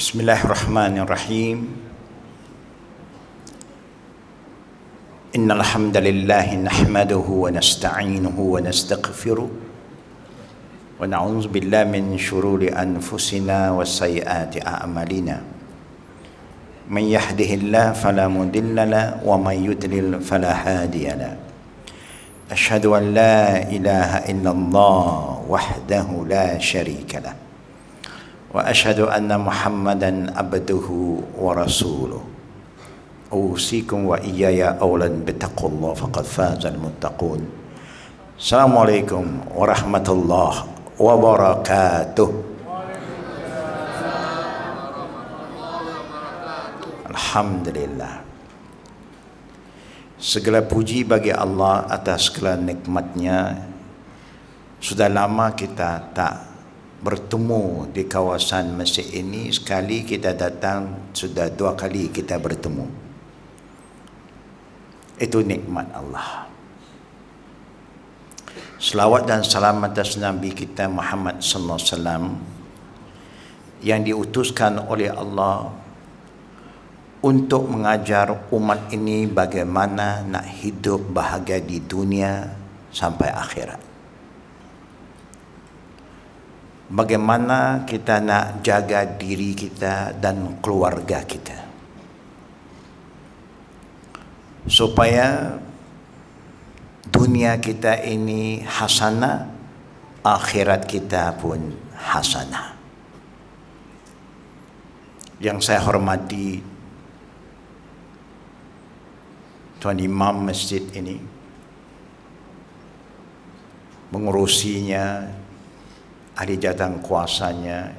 Bismillahirrahmanirrahim. Innal hamdalillah nahmaduhu wa nasta'inuhu wa nastaghfiruh wa na'udzu billahi min shururi anfusina wa sayyiati a'malina. Man yahdihillahu fala mudilla lahu wa man yudlil fala hadiya lahu. Asyhadu an la ilaha illallah wahdahu la syarika lahu. Wa asyhadu anna Muhammadan abduhu wa rasuluh. Usikum wa iyaya awlan bittaqullah faqad fazal muttaqun. Assalamualaikum warahmatullahi wabarakatuh. Alhamdulillah. Segala puji bagi Allah atas segala nikmatnya. Sudah lama kita tak bertemu di kawasan masjid ini. Sekali kita datang, sudah 2 kali kita bertemu. Itu nikmat Allah. Selawat dan salam atas Nabi kita Muhammad sallallahu alaihi wasallam yang diutuskan oleh Allah untuk mengajar umat ini bagaimana nak hidup bahagia di dunia sampai akhirat. Bagaimana kita nak jaga diri kita dan keluarga kita supaya dunia kita ini hasanah, akhirat kita pun hasanah. Yang saya hormati Tuan Imam masjid ini, mengurusinya, ahli jawatan kuasanya,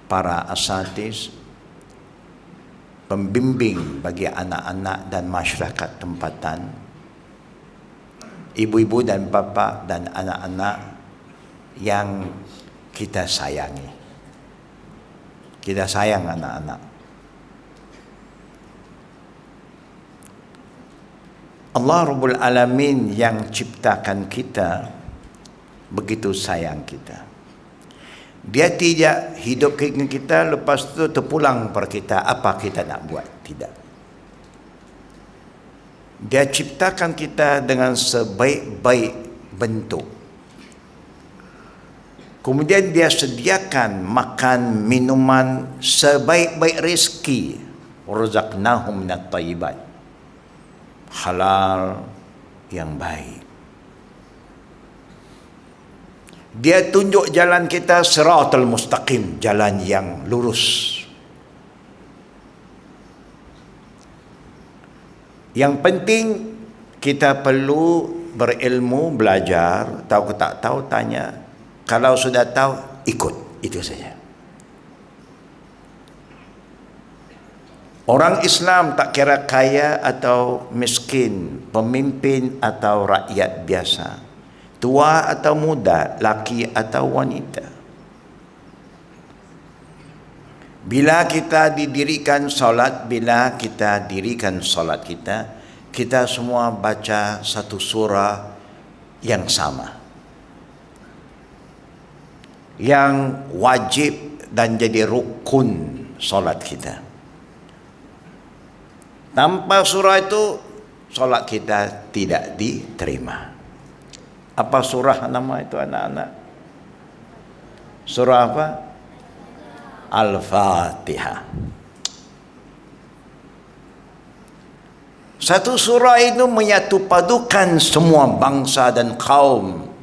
para asatidz, pembimbing bagi anak-anak dan masyarakat tempatan, ibu-ibu dan bapa dan anak-anak yang kita sayangi. Kita sayang anak-anak. Allah Rabbul Alamin yang ciptakan kita begitu sayang kita. Dia tidak hidup dengan kita lepas tu terpulang per kita apa kita nak buat. Tidak. Dia ciptakan kita dengan sebaik-baik bentuk. Kemudian dia sediakan makan minuman sebaik-baik rezeki. Razaqnahum minat thayyibat. Halal yang baik. Dia tunjuk jalan kita siratal mustaqim, jalan yang lurus. Yang penting kita perlu berilmu, belajar, tahu ke tak tahu tanya. Kalau sudah tahu ikut, itu saja. Orang Islam tak kira kaya atau miskin, pemimpin atau rakyat biasa, tua atau muda, laki atau wanita. Bila kita didirikan solat, bila kita dirikan solat kita semua baca satu surah yang sama, yang wajib dan jadi rukun solat kita. Tanpa surah itu solat kita tidak diterima. Apa surah nama itu anak-anak? Surah apa? Al-Fatihah. Satu surah itu menyatu padukan semua bangsa dan kaum.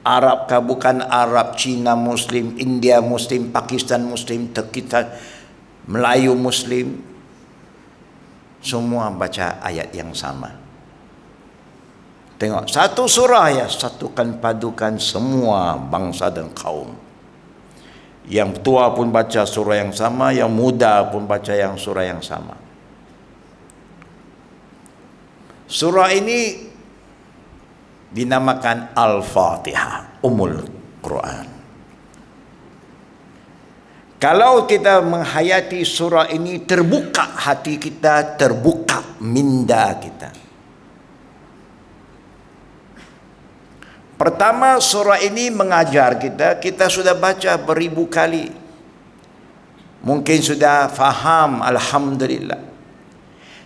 Arab kah bukan Arab, Cina Muslim, India Muslim, Pakistan Muslim, kita Melayu Muslim. Semua baca ayat yang sama. Tengok, satu surah ya, satukan padukan semua bangsa dan kaum. Yang tua pun baca surah yang sama, yang muda pun baca yang surah yang sama. Surah ini dinamakan Al-Fatihah, Ummul Quran. Kalau kita menghayati surah ini, terbuka hati kita, terbuka minda kita. Pertama, surah ini mengajar kita, kita sudah baca beribu kali. Mungkin sudah faham, alhamdulillah.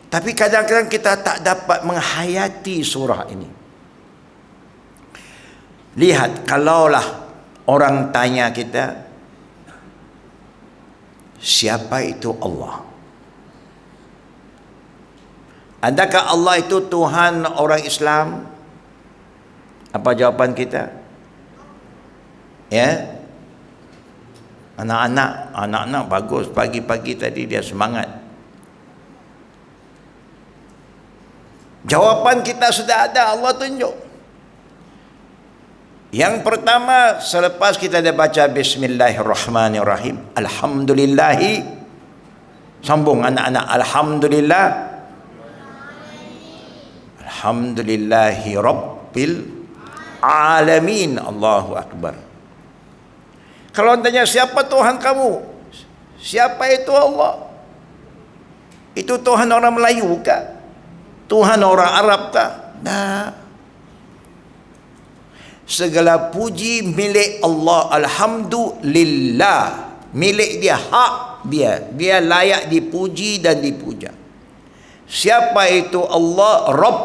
Tapi kadang-kadang kita tak dapat menghayati surah ini. Lihat, kalaulah orang tanya kita, siapa itu Allah? Adakah Allah itu Tuhan orang Islam? Apa jawaban kita? Ya, anak-anak bagus, pagi-pagi tadi dia semangat. Jawapan kita sudah ada, Allah tunjuk. Yang pertama, selepas kita dah baca Bismillahirrahmanirrahim, Alhamdulillahi, sambung anak-anak, Alhamdulillah, Alhamdulillahi Rabbil Alamin, Allahu Akbar. Kalau tanya siapa Tuhan kamu? Siapa itu Allah? Itu Tuhan orang Melayu kah? Tuhan orang Arab kah? Nah. Segala puji milik Allah, alhamdulillah. Milik dia, hak dia. Dia layak dipuji dan dipuja. Siapa itu Allah? Rabb.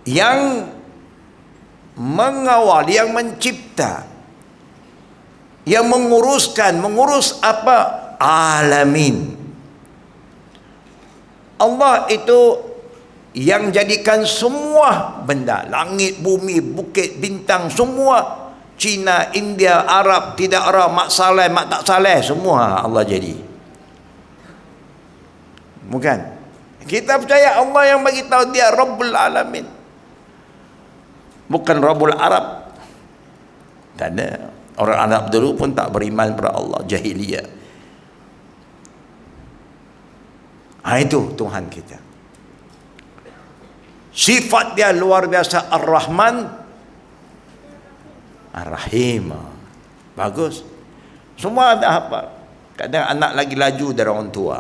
Yang mengawal, yang mencipta, yang menguruskan. Mengurus apa? Alamin. Allah itu yang jadikan semua benda, langit, bumi, bukit, bintang, semua, Cina, India, Arab, tidak Arab, mak saleh, mak tak saleh, semua Allah jadi. Bukan? Kita percaya Allah yang bagi tahu dia Rabbul Alamin. Bukan Rabbul Arab. Tak ada. Orang Arab dulu pun tak beriman kepada Allah, jahiliyah. Itu Tuhan kita. Sifat dia luar biasa, Ar-Rahman, Ar-Rahim. Bagus. Semua ada hafal. Kadang anak lagi laju dari orang tua.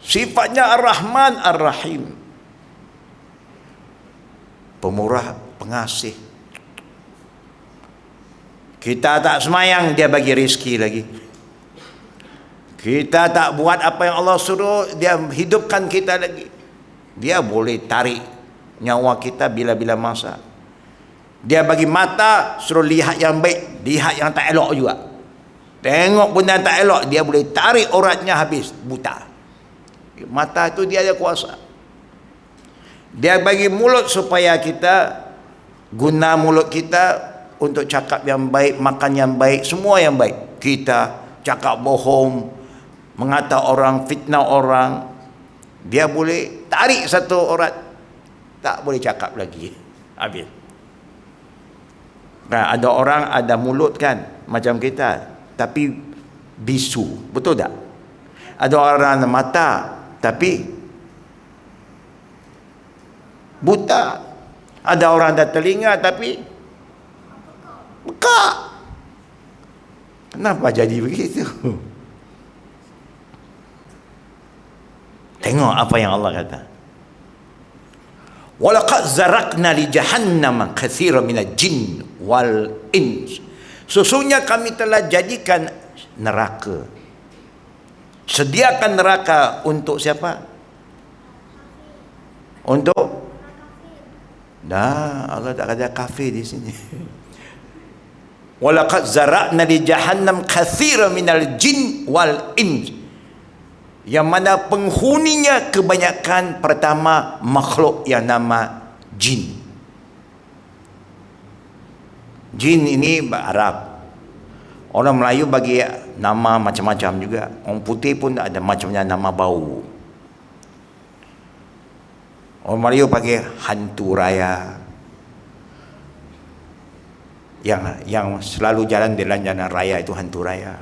Sifatnya Ar-Rahman, Ar-Rahim. Pemurah, pengasih. Kita tak semayang, dia bagi rezeki lagi. Kita tak buat apa yang Allah suruh, dia hidupkan kita lagi. Dia boleh tarik nyawa kita bila-bila masa. Dia bagi mata, suruh lihat yang baik, lihat yang tak elok juga. Tengok benda yang tak elok, dia boleh tarik uratnya habis, buta. Mata itu dia ada kuasa. Dia bagi mulut supaya kita guna mulut kita untuk cakap yang baik, makan yang baik, semua yang baik. Kita cakap bohong, mengata orang, fitnah orang, dia boleh tarik satu urat, tak boleh cakap lagi, habis. Nah, ada orang ada mulut kan macam kita, tapi bisu, betul tak? Ada orang ada mata tapi buta. Ada orang ada telinga tapi bekak. Kenapa jadi begitu? Tengok apa yang Allah kata. Walaqad zarakna li jahannam katsiran minal jin wal ins. Sesungguhnya kami telah jadikan neraka. Sediakan neraka untuk siapa? Untuk Allah tak kata kafir di sini. Walaqad zarakna li jahannam katsiran minal jin wal ins. Yang mana penghuninya kebanyakan pertama makhluk yang nama jin. Jin ini Arab. Orang Melayu bagi nama macam-macam juga. Orang putih pun ada macamnya nama bau. Orang Melayu pakai hantu raya. Yang selalu jalan di jalan raya itu hantu raya.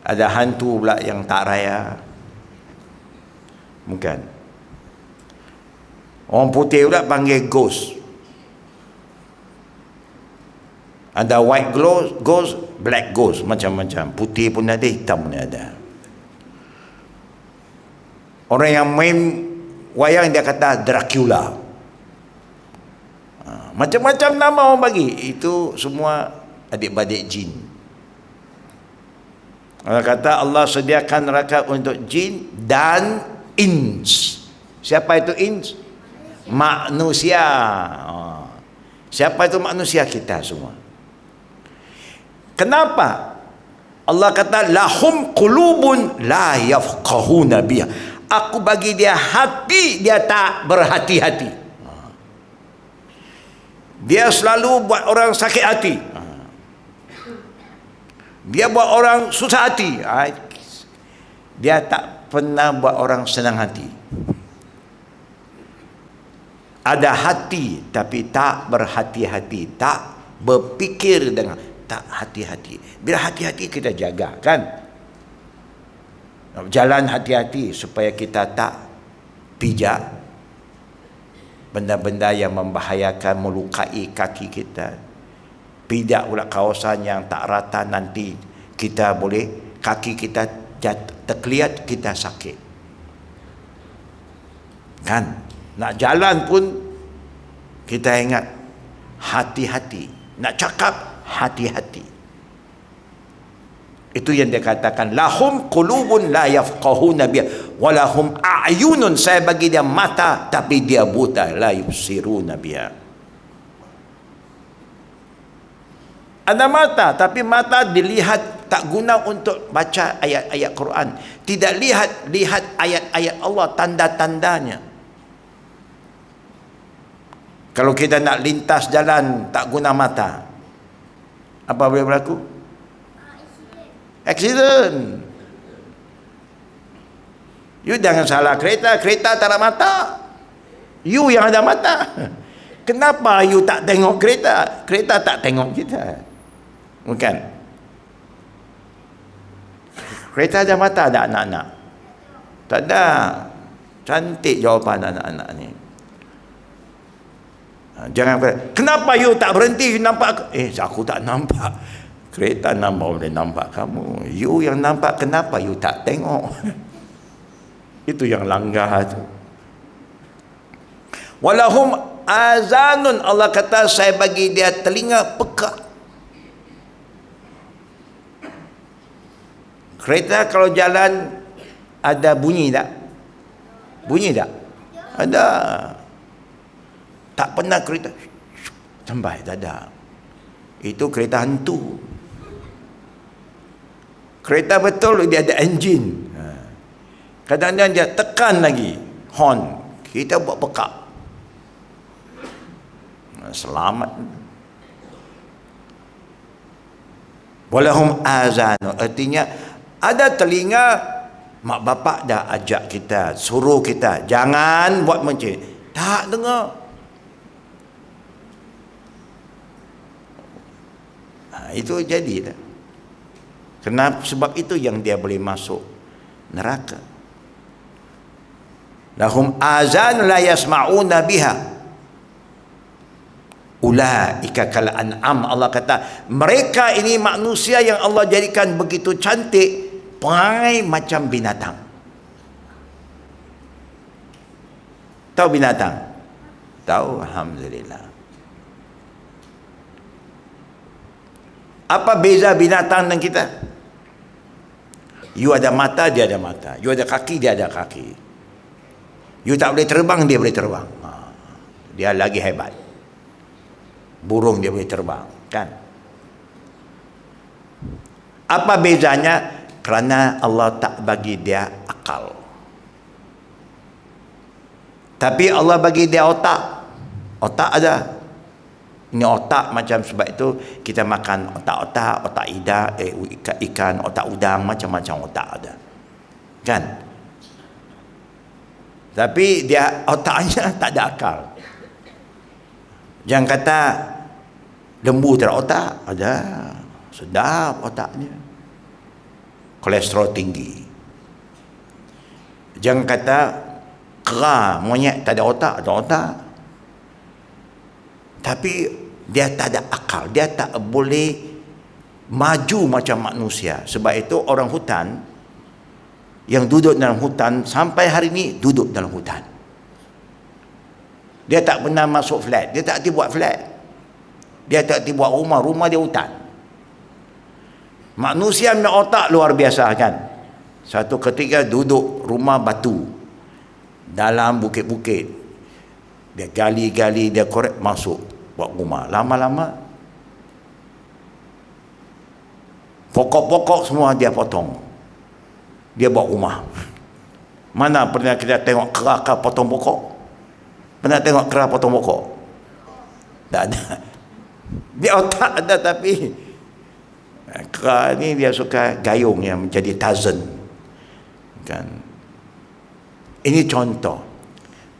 Ada hantu pula yang tak raya. Bukan. Orang putih pula panggil ghost. Ada white ghost, black ghost, macam-macam. Putih pun ada, hitam pun ada. Orang yang main wayang dia kata Dracula. Macam-macam nama orang bagi. Itu semua adik-beradik jin. Allah kata Allah sediakan neraka untuk jin dan ins. Siapa itu ins? Manusia. Siapa itu manusia? Kita semua. Kenapa? Allah kata lahum qulubun la yafqahuna biha. Aku bagi dia hati, dia tak berhati-hati. Dia selalu buat orang sakit hati. Dia buat orang susah hati. Dia tak pernah buat orang senang hati. Ada hati tapi tak berhati-hati, tak berfikir dengan tak hati-hati. Bila hati-hati kita jaga, kan? Jalan hati-hati supaya kita tak pijak benda-benda yang membahayakan, melukai kaki kita. Pijak pula kawasan yang tak rata, nanti kita boleh, kaki kita terkeliat, kita sakit. Kan? Nak jalan pun kita ingat hati-hati. Nak cakap hati-hati. Itu yang dia katakan lahum qulubun la yafqahuna biha wa lahum a'yunun, saya bagi dia mata tapi dia buta, la yubsiruna biha. Ada mata tapi mata dilihat tak guna untuk baca ayat-ayat Quran. Tidak lihat ayat-ayat Allah, tanda-tandanya. Kalau kita nak lintas jalan tak guna mata, apa boleh berlaku? Accident. You jangan salah kereta, kereta tak ada mata. You yang ada mata. Kenapa you tak tengok kereta? Kereta tak tengok kita. Bukan. Kereta ada mata, ada anak-anak? Tak ada. Cantik jawapan anak-anak ni. Jangan kata, kenapa you tak berhenti? You nampak aku? Aku tak nampak. Kereta nampak boleh nampak kamu. You yang nampak, kenapa you tak tengok? Itu yang langgar tu. Walahum azanun, Allah kata saya bagi dia telinga peka. Kereta kalau jalan ada bunyi tak? Bunyi tak? Ada. Tak pernah kereta sampai, tak ada. Itu kereta hantu. Kereta betul dia ada enjin. Kadang-kadang dia tekan lagi horn, kita buat pekak. Selamat. Walahum azanu, artinya ada telinga. Mak bapak dah ajak kita, suruh kita jangan buat macam ni. Tak dengar. Itu jadi dah. Kenapa? Sebab itu yang dia boleh masuk neraka. Lahum azan la yasma'una biha ulaika kal an'am. Allah kata mereka ini manusia yang Allah jadikan begitu cantik, perangai macam binatang. Tahu binatang? Tahu, alhamdulillah. Apa beza binatang dan kita? You ada mata, dia ada mata. You ada kaki, dia ada kaki. You tak boleh terbang, dia boleh terbang. Dia lagi hebat. Burung dia boleh terbang, kan? Apa bezanya? Kerana Allah tak bagi dia akal. Tapi Allah bagi dia otak. Otak ada. Ini otak macam, sebab itu kita makan otak-otak, otak ikan, otak udang, macam-macam otak ada. Kan? Tapi dia otaknya tak ada akal. Jangan kata lembu tak ada otak. Ada. Sedap otaknya. Kolesterol tinggi. Jangan kata kera, monyet tak ada otak. Ada otak. Tapi dia tak ada akal. Dia tak boleh maju macam manusia. Sebab itu orang hutan yang duduk dalam hutan sampai hari ini duduk dalam hutan. Dia tak pernah masuk flat. Dia tak pergi buat flat. Dia tak pergi buat rumah. Rumah dia hutan. Manusia punya otak luar biasa kan. Satu ketika duduk rumah batu dalam bukit-bukit. Dia gali-gali, dia korek, masuk buat rumah. Lama-lama pokok-pokok semua dia potong. Dia buat rumah. Mana pernah kita tengok kera potong pokok? Pernah tengok kera potong pokok? Tak ada. Dia otak ada, tapi kera ni dia suka gayung yang menjadi Tarzan kan. Ini contoh.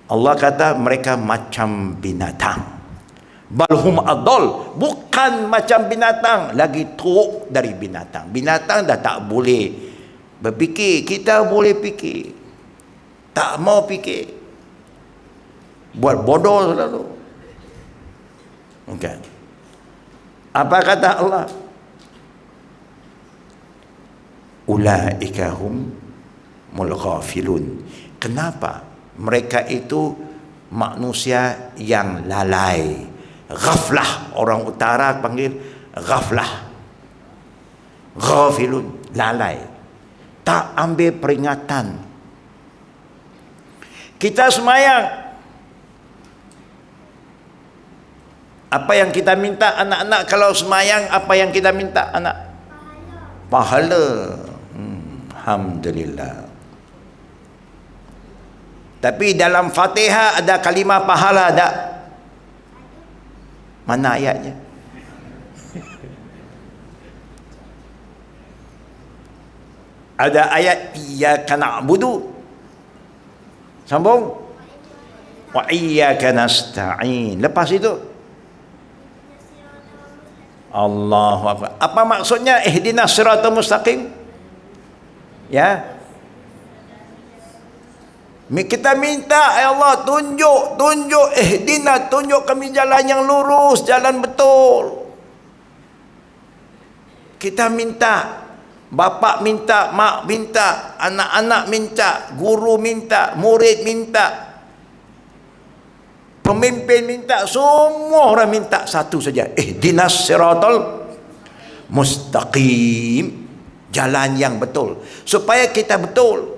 Allah kata mereka macam binatang. Balhum adol, bukan macam binatang, lagi teruk dari binatang. Binatang dah tak boleh berfikir, kita boleh fikir. Tak mau fikir, buat bodoh selalu. Okay. Apa kata Allah? Ulaika humul ghafilun. Kenapa? Mereka itu manusia yang lalai. Ghaflah, orang utara panggil ghaflah. Ghafilun, lalai. Tak ambil peringatan. Kita semayang. Apa yang kita minta anak-anak kalau semayang? Apa yang kita minta anak? Pahala. Alhamdulillah. Tapi dalam Fatihah ada kalimah pahala tak? Mana ayatnya? Ada ayat iyyaka na'budu. Sambung. Wa iyyaka nasta'in. Lepas itu Allahu Akbar. Apa maksudnya ihdinas siratal mustaqim? Ya. Kita minta, ya Allah, tunjuk ihdina, tunjuk kami jalan yang lurus, jalan betul. Kita minta, bapa minta, mak minta, anak-anak minta, guru minta, murid minta, pemimpin minta, semua orang minta satu saja. Ihdinas siratal mustaqim, jalan yang betul. Supaya kita betul.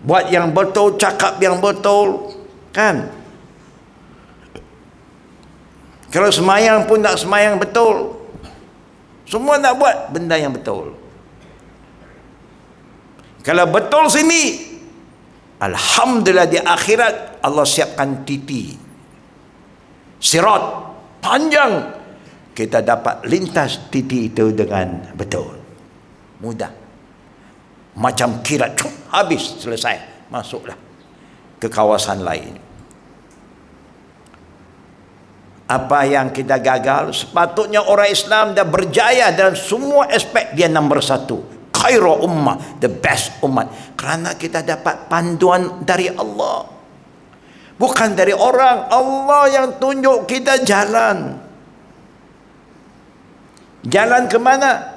Buat yang betul, cakap yang betul, kan? Kalau semayang pun nak semayang betul. Semua nak buat benda yang betul. Kalau betul sini, alhamdulillah di akhirat Allah siapkan titi. Sirat panjang. Kita dapat lintas titi itu dengan betul. Mudah. Macam kirat, habis, selesai, masuklah ke kawasan lain. Apa yang kita gagal, sepatutnya orang Islam dah berjaya dalam semua aspek, dia nombor satu, khairu ummah, the best umat, kerana kita dapat panduan dari Allah, bukan dari orang. Allah yang tunjuk kita jalan. Jalan ke mana?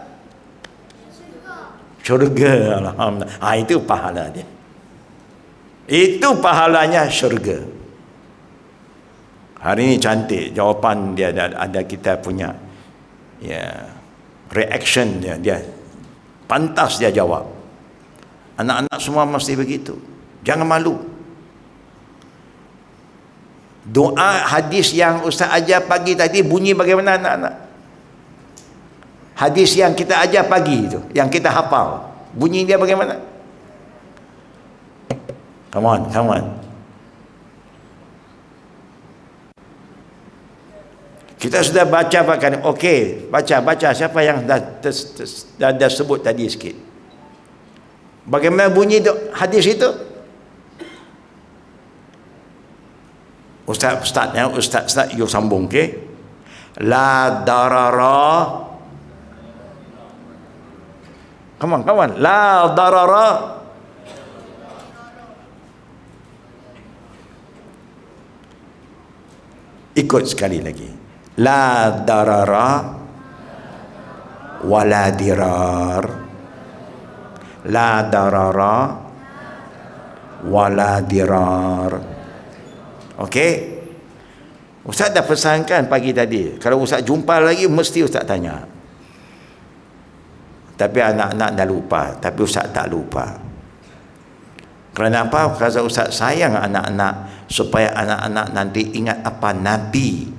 Syurga. Alhamdulillah. Itu pahala dia. Itu pahalanya syurga. Hari ini cantik jawapan dia, ada kita punya ya reaction dia pantas dia jawab. Anak-anak semua mesti begitu. Jangan malu. Doa hadis yang Ustaz ajar pagi tadi bunyi bagaimana anak-anak? Hadis yang kita ajar pagi itu, yang kita hafal, bunyi dia bagaimana? Come on. Kita sudah baca pakai. Okey, baca. Siapa yang dah sebut tadi sikit? Bagaimana bunyi hadis itu? Ustaz, you sambung, okey? La darara. Come on. La darara. Ikut sekali lagi. La darara wala dirar. La darara wala dirar. Okey? Ustaz dah pesankan pagi tadi. Kalau Ustaz jumpa lagi, mesti Ustaz tanya. Tapi anak-anak dah lupa. Tapi Ustaz tak lupa. Kerana apa? Kerana Ustaz sayang anak-anak, supaya anak-anak nanti ingat apa Nabi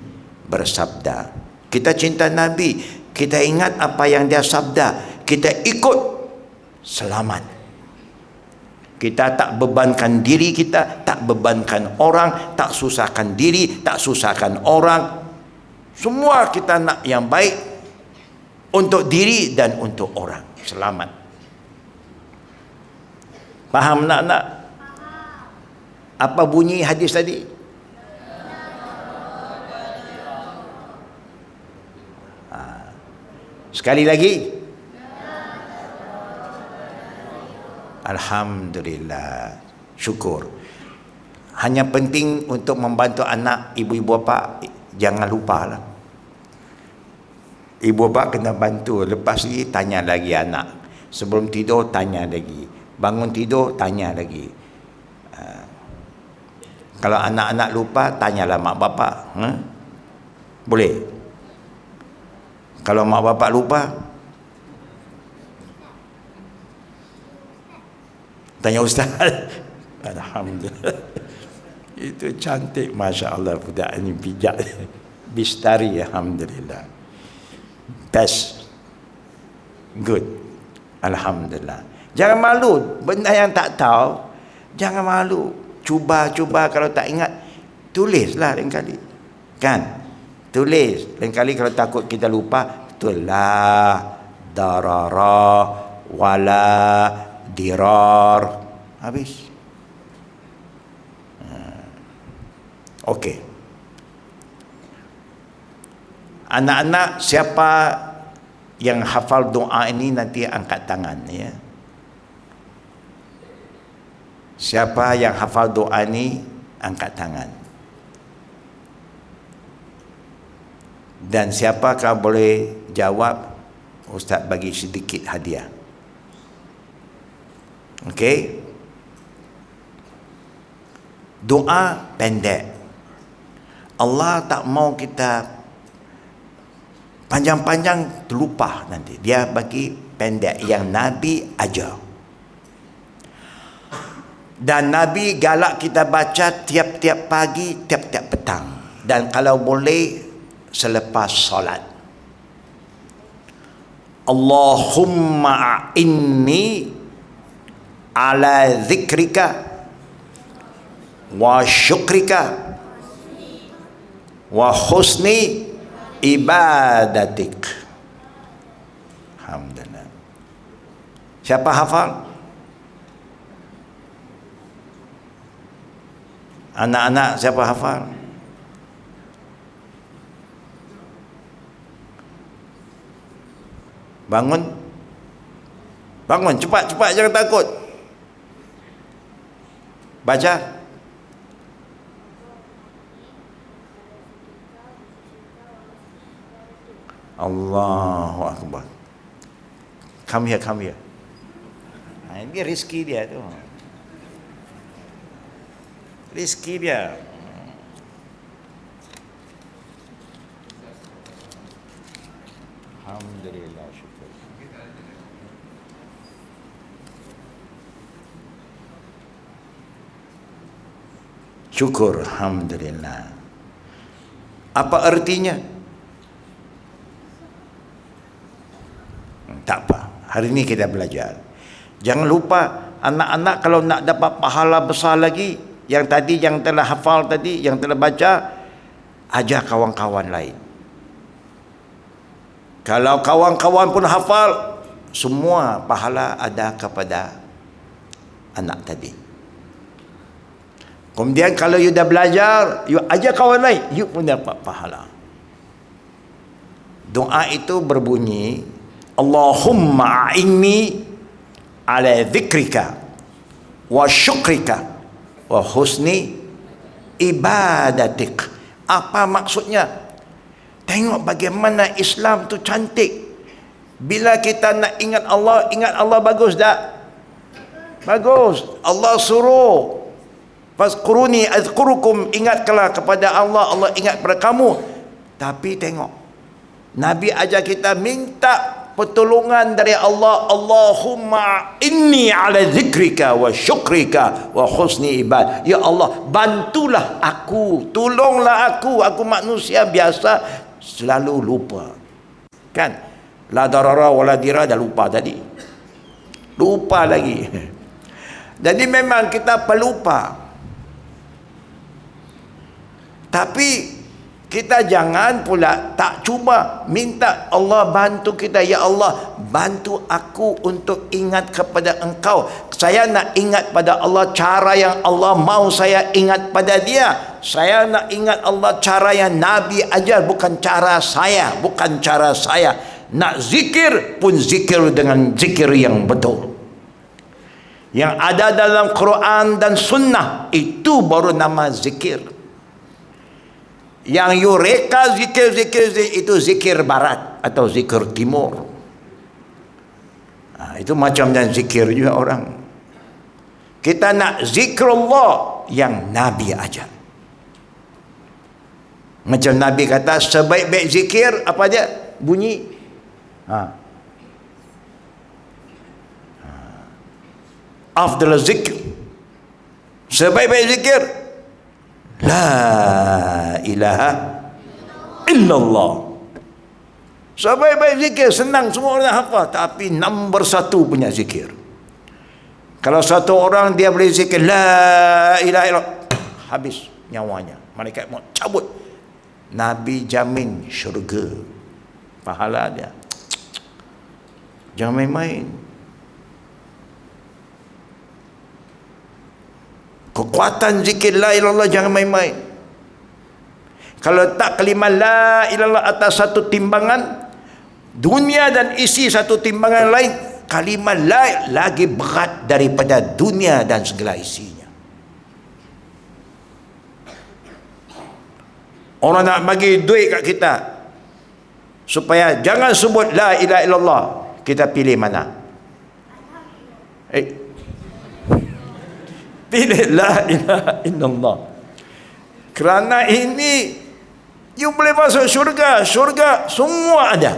bersabda. Kita cinta Nabi, kita ingat apa yang dia sabda, kita ikut, selamat. Kita tak bebankan diri kita, tak bebankan orang, tak susahkan diri, tak susahkan orang. Semua kita nak yang baik untuk diri dan untuk orang. Selamat. Faham nak? Apa bunyi hadis tadi? Sekali lagi. Alhamdulillah, syukur. Hanya penting untuk membantu anak, ibu-ibu bapa jangan lupa lah. Ibu bapa kena bantu. Lepas ni tanya lagi anak. Sebelum tidur tanya lagi. Bangun tidur tanya lagi. Kalau anak-anak lupa, tanyalah mak bapak. Boleh? Kalau mak bapak lupa, tanya ustaz. Alhamdulillah. Itu cantik, Masya Allah. Budak ini bijak. Bistari, Alhamdulillah. Best. Good. Alhamdulillah. Jangan malu. Benda yang tak tahu, jangan malu. Cuba-cuba, kalau tak ingat, tulislah lain kali. Kan? Tulis. Lain kali kalau takut kita lupa, la darara wala dirar. Habis. Okey. Anak-anak, siapa yang hafal doa ini nanti angkat tangan ya. Siapa yang hafal doa ini angkat tangan. Dan siapakah boleh jawab, Ustaz bagi sedikit hadiah. Okey. Doa pendek. Allah tak mau kita panjang-panjang terlupa nanti. Dia bagi pendek yang Nabi ajar. Dan Nabi galak kita baca tiap-tiap pagi, tiap-tiap petang. Dan kalau boleh selepas solat. Allahumma inni ala zikrika wa syukrika wa husni ibadatik. Alhamdulillah. Siapa hafal? Anak-anak siapa hafal? Bangun. Bangun, cepat-cepat, jangan takut. Baca. Allahu Akbar. Come here. Ini rezeki dia tu. Rezeki dia. Alhamdulillah, syukur. Syukur, alhamdulillah. Apa artinya? Tak apa. Hari ini kita belajar. Jangan lupa, anak-anak kalau nak dapat pahala besar lagi, yang tadi yang telah hafal tadi, yang telah baca, ajar kawan-kawan lain. Kalau kawan-kawan pun hafal, semua pahala ada kepada anak tadi. Kemudian kalau you dah belajar, you ajar kawan lain, you pun dapat pahala. Doa itu berbunyi, Allahumma a'inni ala zikrika wa syukrika wa husni ibadatik. Apa maksudnya? Tengok bagaimana Islam tu cantik. Bila kita nak ingat Allah bagus tak? Bagus. Allah suruh. Fazkuruni azkurukum, ingatlah kepada Allah, Allah ingat kepada kamu. Tapi tengok, Nabi ajar kita minta pertolongan dari Allah. Allahumma inni ala zikrika wa syukrika wa husni ibad. Ya Allah, bantulah aku, tolonglah aku manusia biasa selalu lupa. Kan? La darara wa la dira, dah lupa tadi. Lupa lagi. Jadi memang kita pelupa. Tapi kita jangan pula tak cuba minta Allah bantu kita. Ya Allah, bantu aku untuk ingat kepada Engkau. Saya nak ingat pada Allah cara yang Allah mau saya ingat pada Dia. Saya nak ingat Allah cara yang Nabi ajar, bukan cara saya, bukan cara saya. Nak zikir pun zikir dengan zikir yang betul, yang ada dalam Quran dan Sunnah. Itu baru nama zikir. Yang yureka zikir itu zikir barat atau zikir timur. Itu macam dan zikir juga orang. Kita nak zikrullah yang Nabi ajar. Macam Nabi kata, sebaik-baik zikir apa dia bunyi? Afdal zikr, sebaik-baik zikir, la ilaha illallah. Sebaik-baik zikir senang, semua orang hafal. Tapi nombor satu punya zikir. Kalau satu orang dia boleh zikir la ilaha illallah, habis nyawanya, malaikat mau cabut. Nabi jamin syurga, pahala dia. Jangan main-main. Kekuatan zikir la ilallah jangan main-main. Kalau tak kalimat la ilallah atas satu timbangan, dunia dan isi satu timbangan lain, kalimat la lagi berat daripada dunia dan segala isinya. Orang nak bagi duit kat kita supaya jangan sebut la ilaha illallah, kita pilih mana? Pilih la ilaha illallah. Kerana ini you boleh masuk syurga. Syurga semua ada.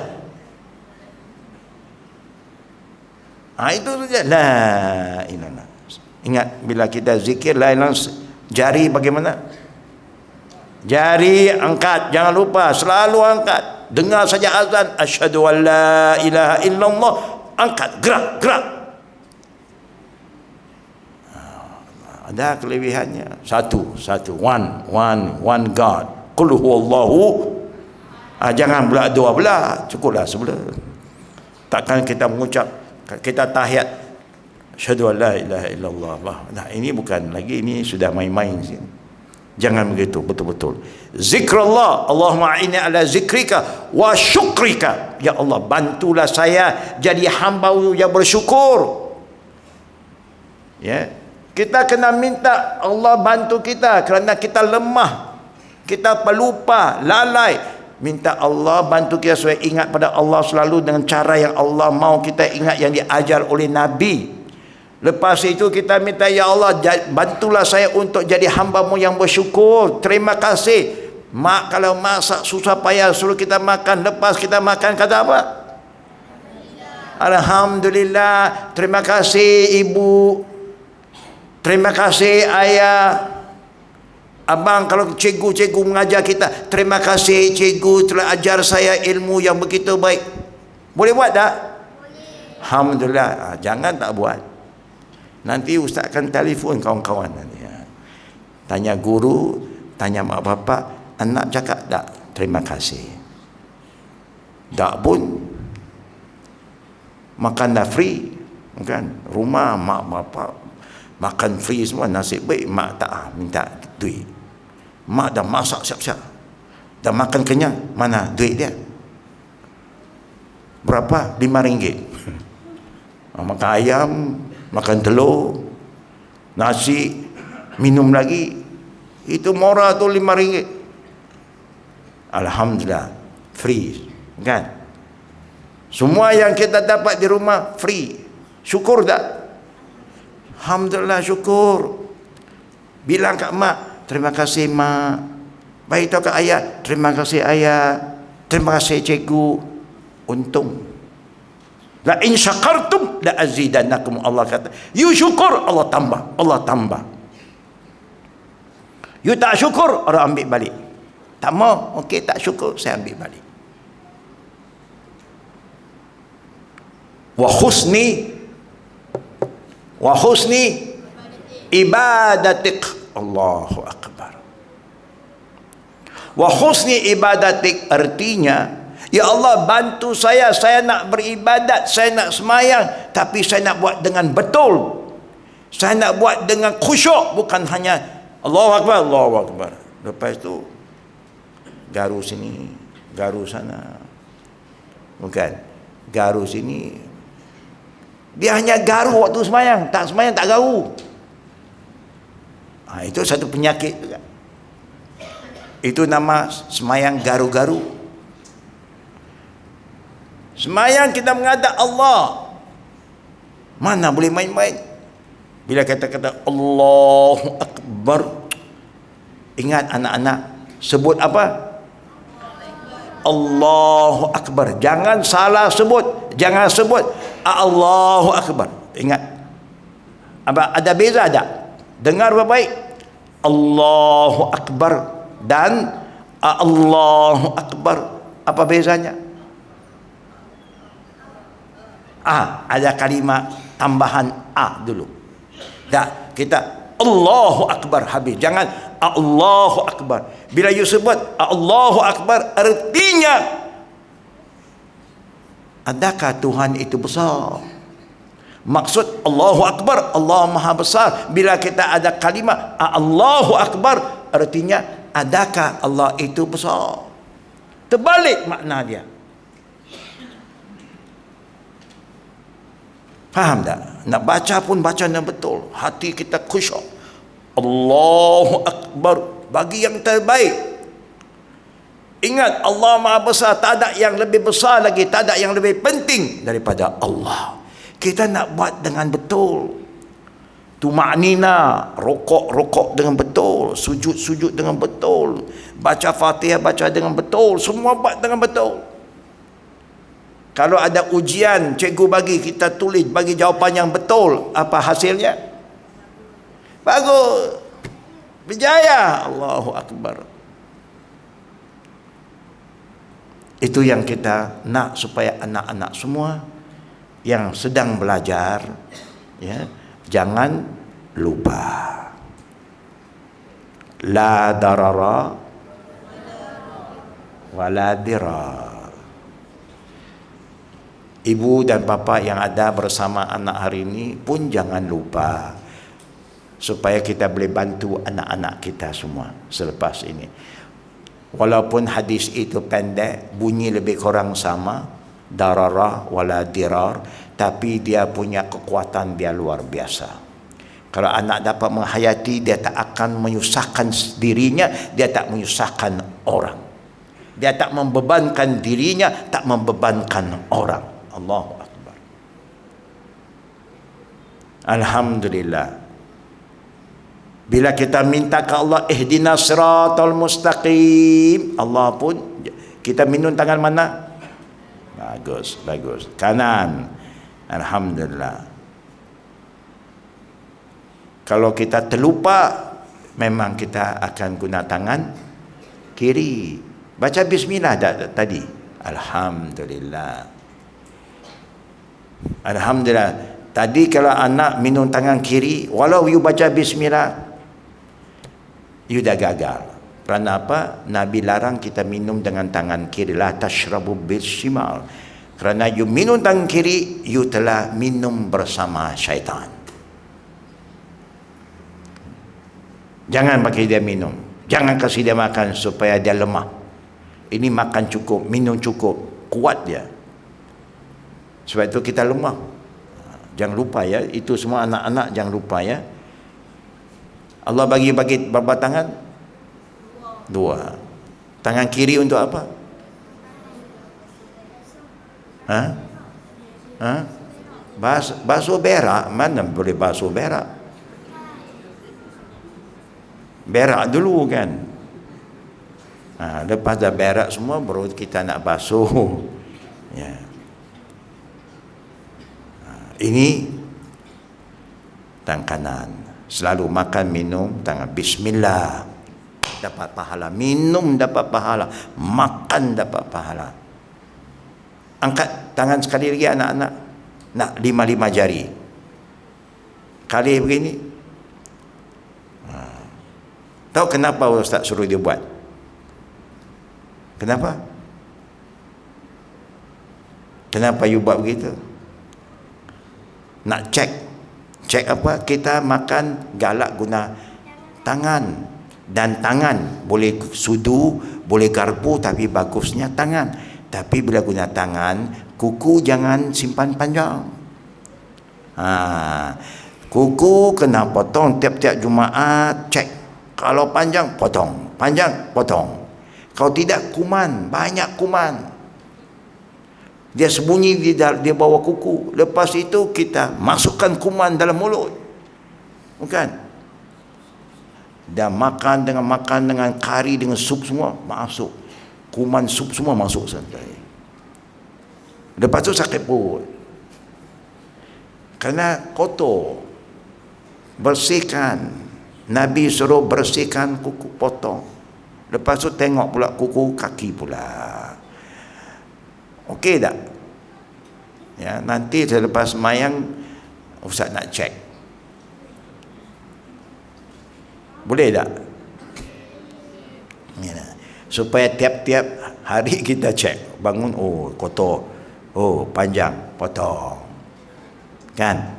Itu saja la ilaha. Ingat bila kita zikir la ilaha, jari bagaimana? Jari angkat, jangan lupa selalu angkat. Dengar saja azan asyhadu an la ilaha illallah, angkat, gerak. Ada kelebihannya. Satu. One God. Qul huwallahu. Jangan pula dua belah. Cukuplah sebelah. Takkan kita mengucap, kita tahiyat asyhadu an la ilaha illallah. Nah, ini bukan lagi, ini sudah main-main sini. Jangan begitu, betul-betul. Zikrullah, Allahumma inni ala zikrika wa syukrika. Ya Allah, bantulah saya jadi hamba yang bersyukur. Ya. Kita kena minta Allah bantu kita kerana kita lemah, kita pelupa, lalai. Minta Allah bantu kita supaya ingat pada Allah selalu dengan cara yang Allah mau kita ingat, yang diajar oleh Nabi. Lepas itu kita minta, ya Allah bantulah saya untuk jadi hamba-Mu yang bersyukur. Terima kasih. Mak kalau masak susah payah suruh kita makan, lepas kita makan kata apa? Alhamdulillah. Terima kasih ibu. Terima kasih ayah. Abang kalau cikgu mengajar kita, terima kasih cikgu telah ajar saya ilmu yang begitu baik. Boleh buat tak? Boleh. Alhamdulillah. Jangan tak buat. Nanti ustaz akan telefon kawan-kawan nanti. Tanya guru, tanya mak bapak, anak cakap tak terima kasih. Tak pun makan dah free, kan? Rumah mak bapak makan free semua, nasib baik. Mak tak minta duit. Mak dah masak siap-siap, dah makan kenyang, mana duit dia? Berapa? RM5. Makan ayam, makan telur, nasi, minum lagi, itu murah tu RM5. Alhamdulillah, free, kan? Semua yang kita dapat di rumah free. Syukur tak? Alhamdulillah, syukur. Bilang kat mak, terima kasih mak. Bagi tahu kat ayah, terima kasih ayah. Terima kasih cikgu. Untung. La in syakartum la azidannakum, Allah kata. You syukur, Allah tambah. Allah tambah. You tak syukur, orang ambil balik. Tak mau, okey tak syukur, saya ambil balik. Wa husni ibadatik. Allahu akbar. Wa husni ibadatik artinya, ya Allah bantu saya nak beribadat, saya nak semayang, tapi saya nak buat dengan betul. Saya nak buat dengan khusyuk, bukan hanya Allahu akbar, Allahu akbar. Lepas tu garu sini, garu sana. Bukan, garu sini. Dia hanya garu waktu semayang, tak semayang tak garu. Itu satu penyakit juga. Itu nama semayang garu-garu. Semayang kita menghadap Allah, mana boleh main-main. Bila kata-kata Allahu Akbar, ingat anak-anak, sebut apa? Allahu Akbar. Jangan salah sebut. Jangan sebut Allahu Akbar. Ingat. Apa ada beza ada? Dengar baik-baik. Allahu Akbar dan Allahu Akbar. Apa bezanya? Ada kalimat tambahan dulu. Tak, kita Allahu Akbar habis. Jangan Allahu Akbar. Bila you sebut Allahu Akbar, artinya adakah Tuhan itu besar? Maksud Allahu Akbar, Allah Maha Besar. Bila kita ada kalimat Allahu Akbar, artinya adakah Allah itu besar? Terbalik makna dia. Faham tak? Nak baca pun baca yang betul. Hati kita khusyuk. Allahu Akbar. Bagi yang terbaik. Ingat, Allah Maha Besar. Tak ada yang lebih besar lagi. Tak ada yang lebih penting daripada Allah. Kita nak buat dengan betul. Tuma'nina. Rokok dengan betul. Sujud dengan betul. Baca Fatihah baca dengan betul. Semua buat dengan betul. Kalau ada ujian, cikgu bagi kita tulis, bagi jawapan yang betul, apa hasilnya? Bagus. Berjaya. Allahu Akbar. Itu yang kita nak, supaya anak-anak semua yang sedang belajar, ya, jangan lupa. La darara wala dirar. Ibu dan bapa yang ada bersama anak hari ini pun jangan lupa, supaya kita boleh bantu anak-anak kita semua selepas ini. Walaupun hadis itu pendek, bunyi lebih kurang sama, darara wala dirar, tapi dia punya kekuatan dia luar biasa. Kalau anak dapat menghayati, dia tak akan menyusahkan dirinya, dia tak menyusahkan orang. Dia tak membebankan dirinya, tak membebankan orang. Allahu Akbar. Alhamdulillah. Bila kita minta ke Allah, ihdinas siratal mustaqim, Allah pun, kita minum tangan mana? Bagus, bagus. Kanan. Alhamdulillah. Kalau kita terlupa, memang kita akan guna tangan kiri. Baca bismillah tadi. Alhamdulillah. Alhamdulillah. Tadi kalau anak minum tangan kiri, walau you baca bismillah, you dah gagal. Kerana apa? Nabi larang kita minum dengan tangan kiri. La tashrabu bil shimal. Kerana you minum tangan kiri, you telah minum bersama syaitan. Jangan bagi dia minum. Jangan kasih dia makan supaya dia lemah. Ini makan cukup, minum cukup, kuat dia. Sebab itu kita lemah. Jangan lupa ya, itu semua anak-anak jangan lupa ya. Allah bagi berapa tangan? Dua. Tangan kiri untuk apa? Basuh berak. Mana boleh basuh berak? Berak dulu kan. Lepas dah berak semua baru kita nak basuh. Ya. Ini tangan kanan. Selalu makan minum tangan bismillah, dapat pahala. Minum dapat pahala, makan dapat pahala. Angkat tangan sekali lagi anak-anak. Nak 5 jari. Kali begini. Tahu kenapa Ustaz suruh dia buat? Kenapa? Kenapa you buat begitu? Nak cek. Cek apa? Kita makan galak guna tangan. Dan tangan boleh sudu, boleh garpu, tapi bagusnya tangan. Tapi bila guna tangan, kuku jangan simpan panjang. Kuku kena potong tiap-tiap Jumaat, cek. Kalau panjang, potong. Panjang, potong. Kalau tidak, kuman. Banyak kuman. Dia sembunyi di bawah kuku. Lepas itu kita masukkan kuman dalam mulut. Bukan? Dan makan dengan kari, dengan sup semua masuk. Kuman sup semua masuk santai. Lepas tu sakit perut. Kerana kotor. Bersihkan. Nabi suruh bersihkan kuku, potong. Lepas tu tengok pula kuku kaki pula. Okey tak? Ya, nanti selepas semayang Ustaz nak cek. Boleh tak? Ya. Supaya tiap-tiap hari kita cek. Bangun, oh kotor. Oh panjang, potong. Kan?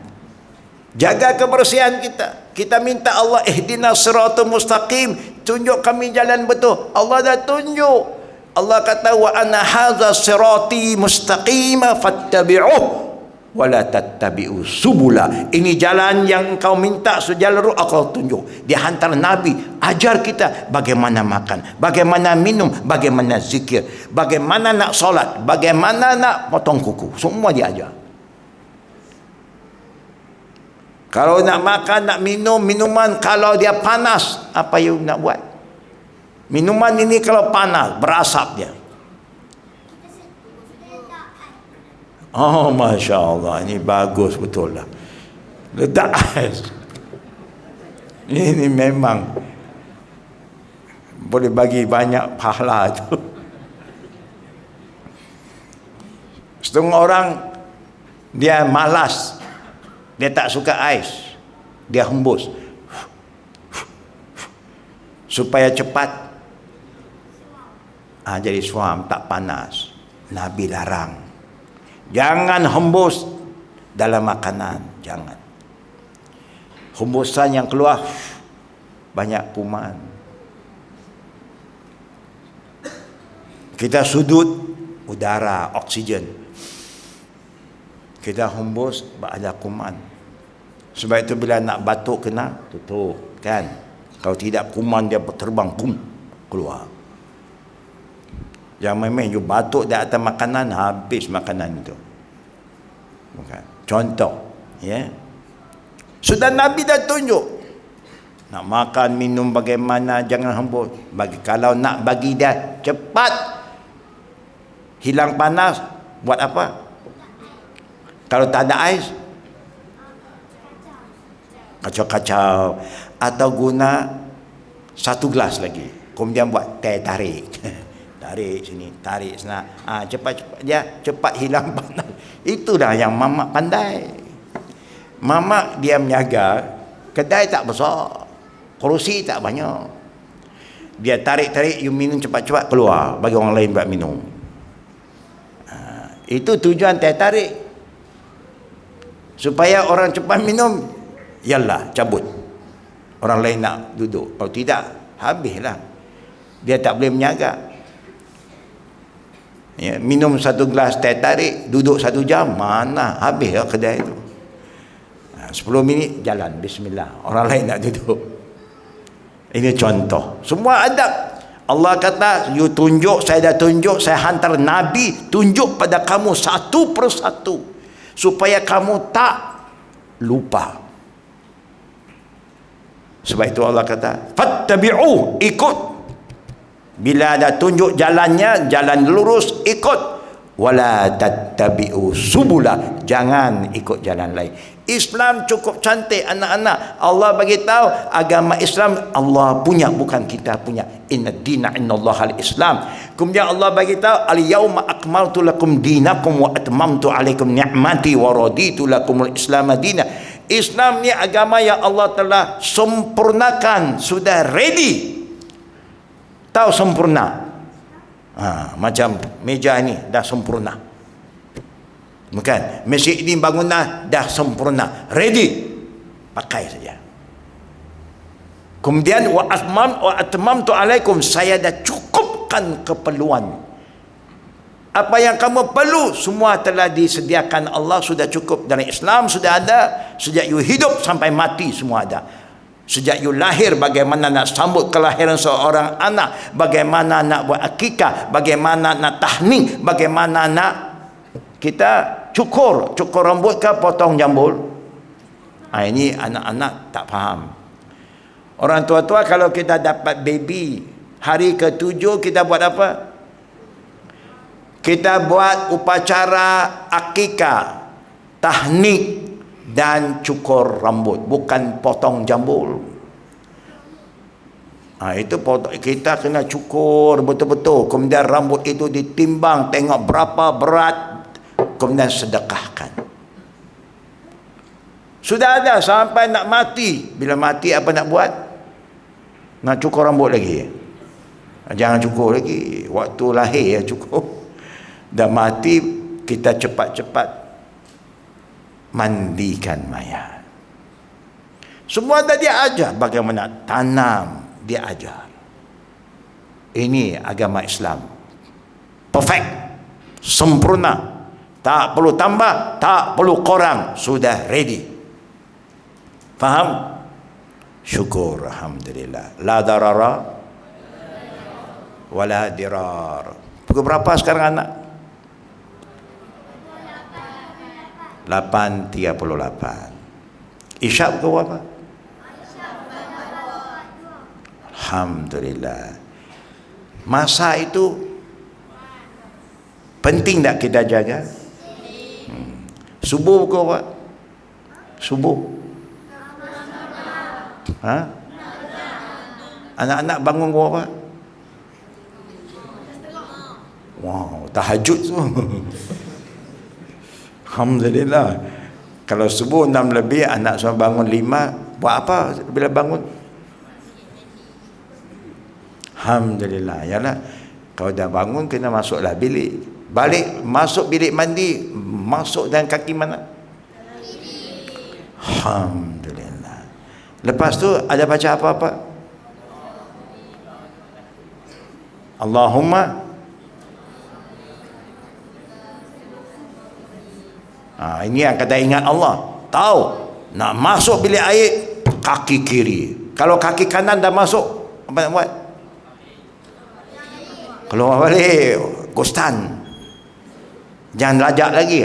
Jaga kebersihan kita. Kita minta Allah ihdinas siratal mustaqim, tunjuk kami jalan betul. Allah dah tunjuk. Allah kata wa anna hadza sirati mustaqima fattabi'uh wa la tattabi'u subula. Ini jalan yang kau minta, sejalan aku tunjuk. Dia hantar Nabi ajar kita bagaimana makan, bagaimana minum, bagaimana zikir, bagaimana nak solat, bagaimana nak potong kuku. Semua dia ajar. Kalau nak makan, nak minum, minuman kalau dia panas, apa you nak buat? Minuman ini kalau panas, berasap dia. Oh, Masya Allah, ini bagus betul lah. Letak ais. Ini memang boleh bagi banyak pahala tu. Setengah orang dia malas, dia tak suka ais, dia hembus supaya cepat jadi suam, tak panas. Nabi larang, jangan hembus dalam makanan, jangan. Hembusan yang keluar banyak kuman. Kita sudut udara, oksigen, kita hembus ada kuman. Sebab itu bila nak batuk kena tutup, kan? Kalau tidak kuman dia terbang, keluar. Yang main-main you batuk di atas makanan, habis makanan itu. Bukan. Contoh, ya. Sudah Nabi dah tunjuk. Nak makan, minum bagaimana, jangan hembus. Kalau nak bagi dia cepat hilang panas, buat apa? Kalau tak ada ais, kacau-kacau. Atau guna satu gelas lagi, kemudian buat teh tarik. Tarik sini, tarik sana. Cepat-cepat dia cepat hilang panas. Itulah yang mamak pandai. Mamak dia menjaga kedai tak besar, kerusi tak banyak. Dia tarik-tarik, you minum cepat-cepat keluar, bagi orang lain buat minum. Itu tujuan teh tarik. Supaya orang cepat minum, yalah cabut. Orang lain nak duduk. Kalau tidak, habislah. Dia tak boleh menjaga. Ya, minum satu gelas teh tarik, duduk 1 jam, mana habis lah kedai itu. 10 minit jalan, bismillah, orang lain nak duduk. Ini contoh. Semua adab. Allah kata, you tunjuk, saya dah tunjuk, saya hantar Nabi tunjuk pada kamu satu persatu supaya kamu tak lupa. Sebab itu Allah kata, fattabi'u, ikut. Bila ada tunjuk jalannya, jalan lurus, ikut. Wala tattabi'u subula, jangan ikut jalan lain. Islam cukup cantik anak-anak. Allah bagi tahu agama Islam Allah punya, bukan kita punya. Inna dina innallaha al-Islam. Kemudian Allah bagi tahu al-yauma akmaltu lakum dinakum wa atmamtu alaikum ni'mati wa raditu lakumul Islam madina. Islam ni agama yang Allah telah sempurnakan, sudah ready. Tahu sempurna? Macam meja ni dah sempurna, bukan? Masjid ini bangunan dah sempurna, ready, pakai saja. Kemudian wa atmamtu alaikum, saya dah cukupkan keperluan. Apa yang kamu perlu semua telah disediakan Allah, sudah cukup. Dalam Islam sudah ada, sejak you hidup sampai mati semua ada. Sejak you lahir, bagaimana nak sambut kelahiran seorang anak, bagaimana nak buat akikah, bagaimana nak tahnik, bagaimana nak kita cukur rambut ke potong jambul. Ini anak-anak tak faham. Orang tua-tua kalau kita dapat baby hari ke-7, kita buat apa? Kita buat upacara akikah, tahnik dan cukur rambut, bukan potong jambul. Itu kita kena cukur betul-betul. Kemudian rambut itu ditimbang, tengok berapa berat, kemudian sedekahkan. Sudah ada sampai nak mati. Bila mati apa nak buat? Nak cukur rambut lagi? Jangan cukur lagi, waktu lahir ya cukur. Dah mati, kita cepat-cepat mandikan mayat. Semua dah dia ajar bagaimana tanam, dia ajar. Ini agama Islam perfect, sempurna, tak perlu tambah, tak perlu kurang, sudah ready. Faham? Syukur, alhamdulillah. La darara wala dirar. Pukul berapa sekarang anak? 8.38. Isyak pukul berapa? Alhamdulillah. Masa itu penting tak kita jaga? Subuh pukul apa? Subuh. Anak-anak bangun pukul apa? Wow, tahajud tu. Alhamdulillah. Kalau subuh 6 lebih, anak semua bangun 5, buat apa bila bangun? Alhamdulillah. Yalah, kalau dah bangun kena masuklah bilik. Balik masuk bilik mandi, masuk dalam kaki mana? Alhamdulillah. Lepas tu ada baca apa-apa? Allahumma. Ini yang kata ingat Allah. Tahu nak masuk bilik air, kaki kiri. Kalau kaki kanan dah masuk, apa nak buat? Keluar balik, kostan. Jangan lajak lagi.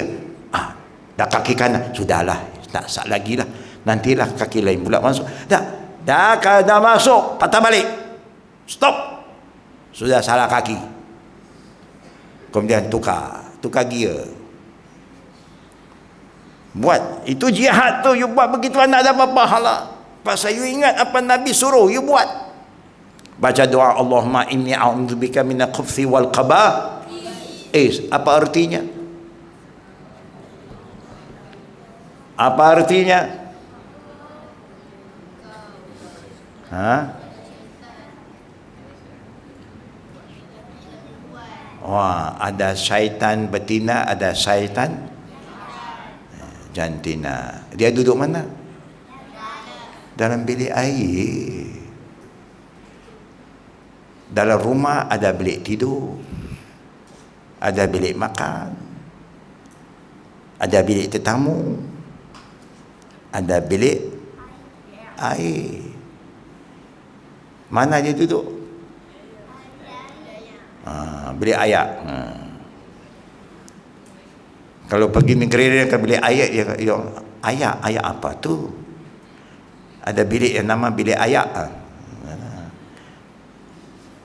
Dah kaki kanan, sudahlah, tak sat lagi lah. Nantilah kaki lain pula masuk. Dah kalau dah masuk, patah balik. Stop. Sudah salah kaki. Kemudian tukar gear. Buat. Itu jihad tu. You buat begitu nak dapat pahala. Pasal you ingat apa Nabi suruh, you buat. Baca doa Allahumma inni a'udzubika minal khubuthi wal khaba'is. Apa artinya? Apa artinya? Wah, ada syaitan betina, ada syaitan jantina. Dia duduk mana? Dalam bilik air. Dalam rumah ada bilik tidur, ada bilik makan, ada bilik tetamu, ada bilik air. Mana dia duduk? Bilik ayak. Kalau pergi migran ke bilik ayak, dia ayak apa tu? Ada bilik yang nama bilik ayak.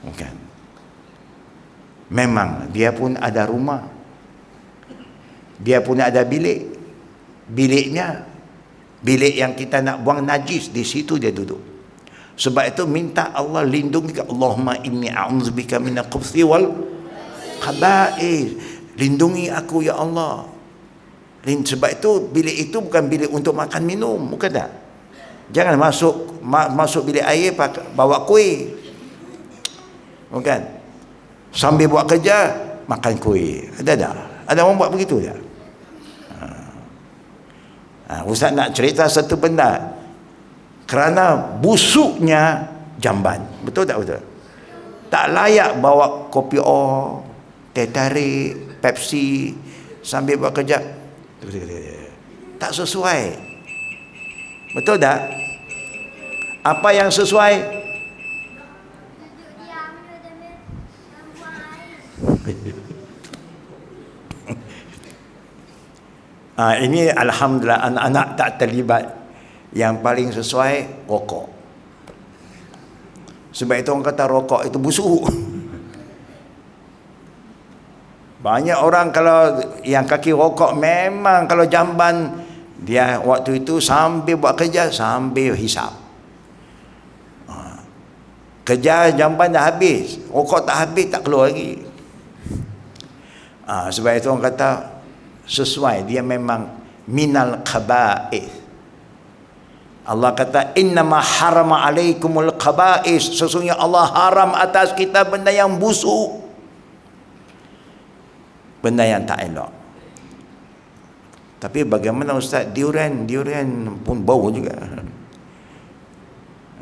Bukan. Memang dia pun ada rumah. Dia pun ada bilik. Biliknya, bilik yang kita nak buang najis, di situ dia duduk. Sebab itu minta Allah lindungi. Allahumma inni a'udzubika minal khubuthi wal khaba'ith. Lindungi aku ya Allah. Sebab itu bilik itu bukan bilik untuk makan minum, bukan tak? Jangan masuk bilik air bawa kuih. Bukan. Sambil buat kerja makan kuih. Ada orang buat begitu tak? Ustaz nak cerita satu benda. Kerana busuknya jamban. Betul tak betul? Tak layak bawa kopi o, teh tarik, Pepsi sambil buat kerja. Tak sesuai. Betul tak? Apa yang sesuai? Ini alhamdulillah anak-anak tak terlibat. Yang paling sesuai rokok. Sebab itu orang kata rokok itu busuk. Banyak orang kalau yang kaki rokok memang kalau jamban dia waktu itu sambil buat kerja sambil hisap. Kerja jamban dah habis, rokok tak habis tak keluar lagi. Sebab itu orang kata sesuai, dia memang minal khaba'ith. Allah kata innama harama alaikumul khaba'ith, sesungguhnya Allah haram atas kita benda yang busuk, benda yang tak elok. Tapi bagaimana Ustaz, durian pun bau juga.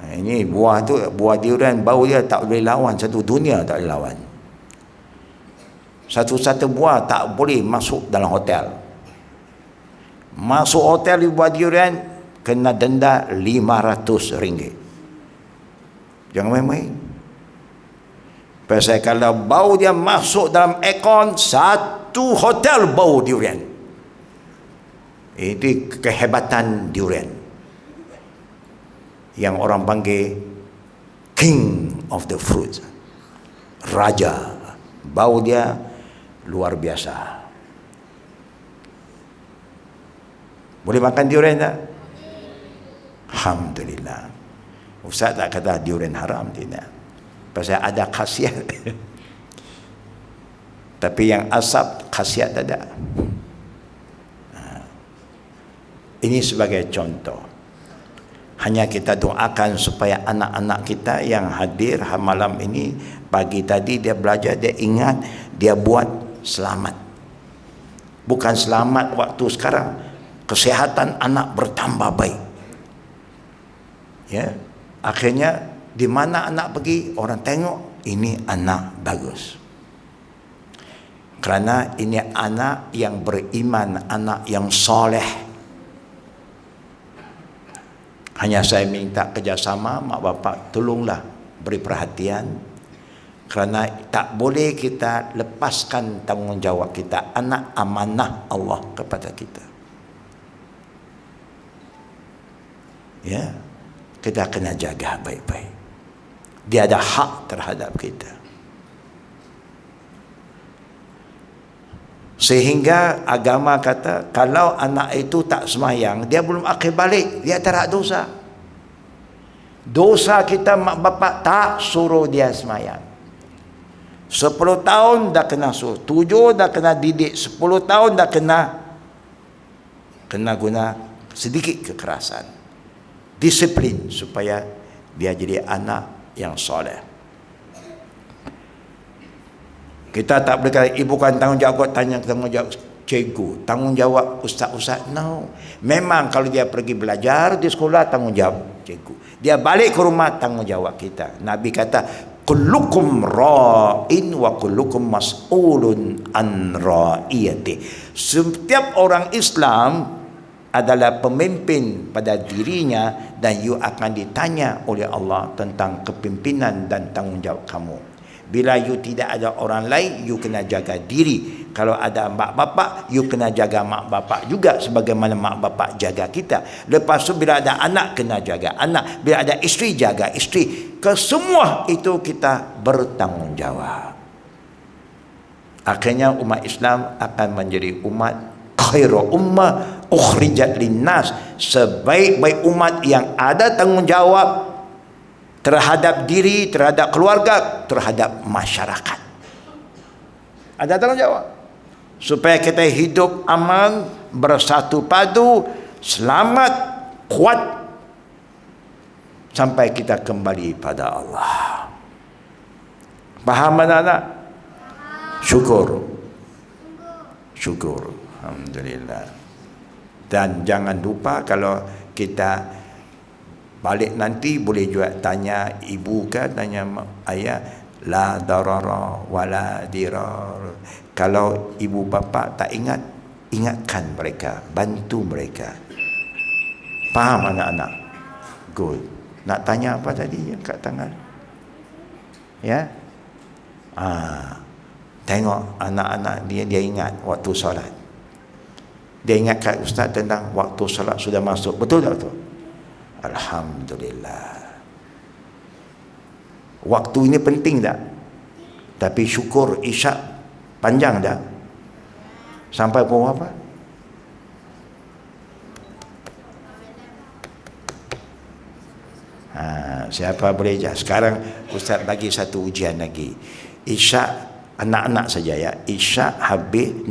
Ini buah durian bau dia tak boleh lawan, satu dunia tak boleh lawan. Satu-satu buah tak boleh masuk dalam hotel. Masuk hotel di buah durian kena denda RM500. Jangan main-main. Pasal kalau bau dia masuk dalam aircon, satu hotel bau durian. Itu kehebatan durian yang orang panggil king of the fruit, raja. Bau dia luar biasa. Boleh makan durian tak? Alhamdulillah. Ustaz tak kata durian haram, tidak. Pasal ada khasiat. Tapi yang asap khasiat tak ada. Ini sebagai contoh. Hanya kita doakan supaya anak-anak kita yang hadir malam ini, pagi tadi dia belajar, dia ingat, dia buat selamat. Bukan selamat waktu sekarang, kesihatan anak bertambah baik. Ya, akhirnya di mana anak pergi, orang tengok ini anak bagus. Kerana ini anak yang beriman, anak yang soleh. Hanya saya minta kerjasama mak bapak, tolonglah beri perhatian, kerana tak boleh kita lepaskan tanggungjawab kita. Anak amanah Allah kepada kita. Ya, kita kena jaga baik-baik. Dia ada hak terhadap kita. Sehingga agama kata kalau anak itu tak semayang, dia belum akhir balik, dia tak ada dosa. Dosa kita mak bapak tak suruh dia semayang. 10 tahun dah kena suruh, 7 dah kena didik, 10 tahun dah kena guna sedikit kekerasan, disiplin supaya dia jadi anak yang soleh. Kita tak boleh kata ibu kan tanggungjawab, tanya tanggungjawab cikgu, tanggungjawab ustaz-ustaz. No. Memang kalau dia pergi belajar di sekolah, tanggungjawab cikgu. Dia balik ke rumah, tanggungjawab kita. Nabi kata kullukum ra'in wa kullukum mas'ulun an ra'iyati. Setiap orang Islam adalah pemimpin pada dirinya, dan you akan ditanya oleh Allah tentang kepimpinan dan tanggungjawab kamu. Bila you tidak ada orang lain, you kena jaga diri. Kalau ada mak bapak, you kena jaga mak bapak juga sebagaimana mak bapak jaga kita. Lepas tu bila ada anak, kena jaga anak. Bila ada isteri, jaga isteri. Kesemua itu kita bertanggungjawab. Akhirnya umat Islam akan menjadi umat khairu ummah ukhrijat linnas, sebaik-baik umat yang ada tanggungjawab terhadap diri, terhadap keluarga, terhadap masyarakat. Ada tanggungjawab supaya kita hidup aman, bersatu padu, selamat, kuat sampai kita kembali pada Allah. Faham anak-anak? Syukur. Alhamdulillah. Dan jangan lupa kalau kita balik nanti boleh juga tanya ibu ke, tanya ayah, la darara wala dirar. Kalau ibu bapa tak ingat, ingatkan mereka, bantu mereka. Faham anak-anak? Good. Nak tanya apa tadi yang kat tangan? Ya? Tengok anak-anak dia ingat waktu solat. Dia ingatkan ustaz tentang waktu solat sudah masuk. Betul tak betul? Alhamdulillah. Waktu ini penting tak? Tapi syukur isyak panjang tak? Sampai pukul apa? Siapa boleh jawab? Sekarang ustaz bagi satu ujian lagi. Isyak anak-anak saja ya. Isyak habis.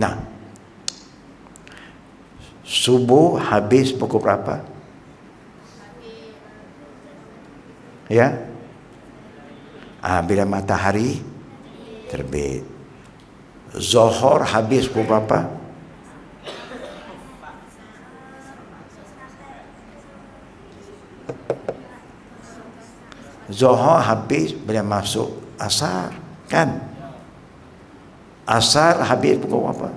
Subuh habis pukul berapa? Ya? Bila matahari terbit. Zuhur habis pukul berapa? Zuhur habis bila masuk asar, kan? Asar habis pukul berapa?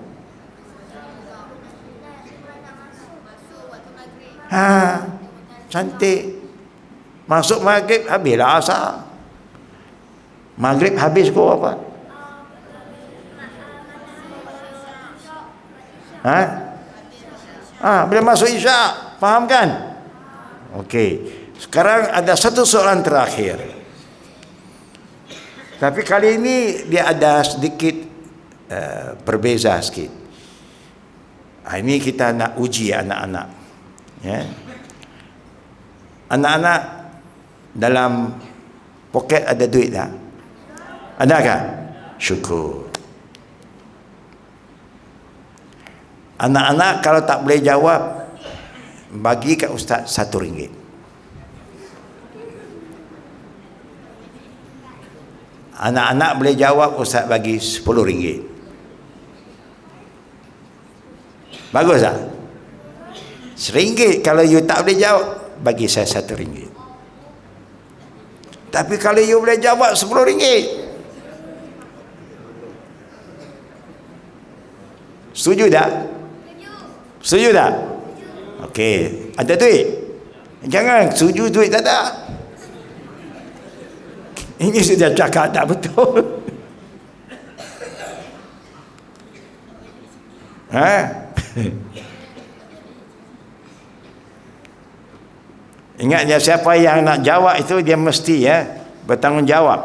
Cantik. Masuk maghrib habislah asar. Maghrib habis pukul apa? Bila masuk isyak. Faham kan? Okey. Sekarang ada satu soalan terakhir. Tapi kali ini dia ada sedikit berbeza sikit. Ini kita nak uji anak-anak. Ya. Anak-anak dalam poket ada duit tak? Ada kan? Syukur. Anak-anak kalau tak boleh jawab, bagi kat ustaz RM1. Anak-anak boleh jawab, ustaz bagi RM10. Bagus tak? RM1. Kalau you tak boleh jawab, bagi saya RM1. Tapi kalau you boleh jawab RM10. Setuju tak? Setuju tak? Okey. Ada duit? Jangan setuju duit tak ada. Ini sudah cakap tak betul. Ingat ya, siapa yang nak jawab itu dia mesti bertanggungjawab.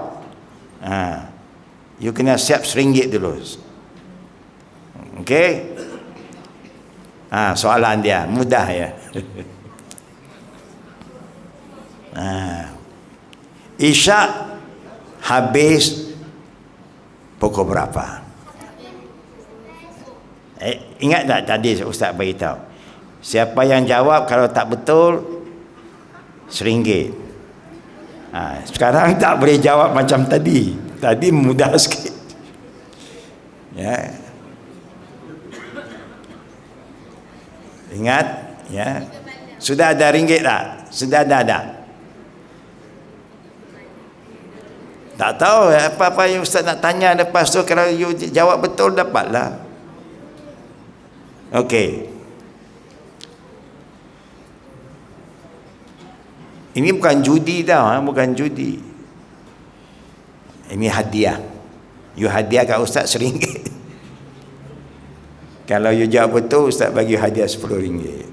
You kena siap RM1 dulu. Okey. Soalan dia mudah ya. Isyak habis pukul berapa? Ingat tak tadi ustaz beritahu? Siapa yang jawab kalau tak betul RM1. Sekarang tak boleh jawab macam tadi. Tadi mudah sikit. Ya. Ingat ya. Sudah ada RM1 tak? Sudah ada. Tak tahu apa-apa yang ustaz nak tanya lepas tu, kalau you jawab betul dapatlah. Okey. Ini bukan judi tau, bukan judi. Ini hadiah. You hadiah kat ustaz RM1. Kalau you jawab betul, ustaz bagi hadiah RM10.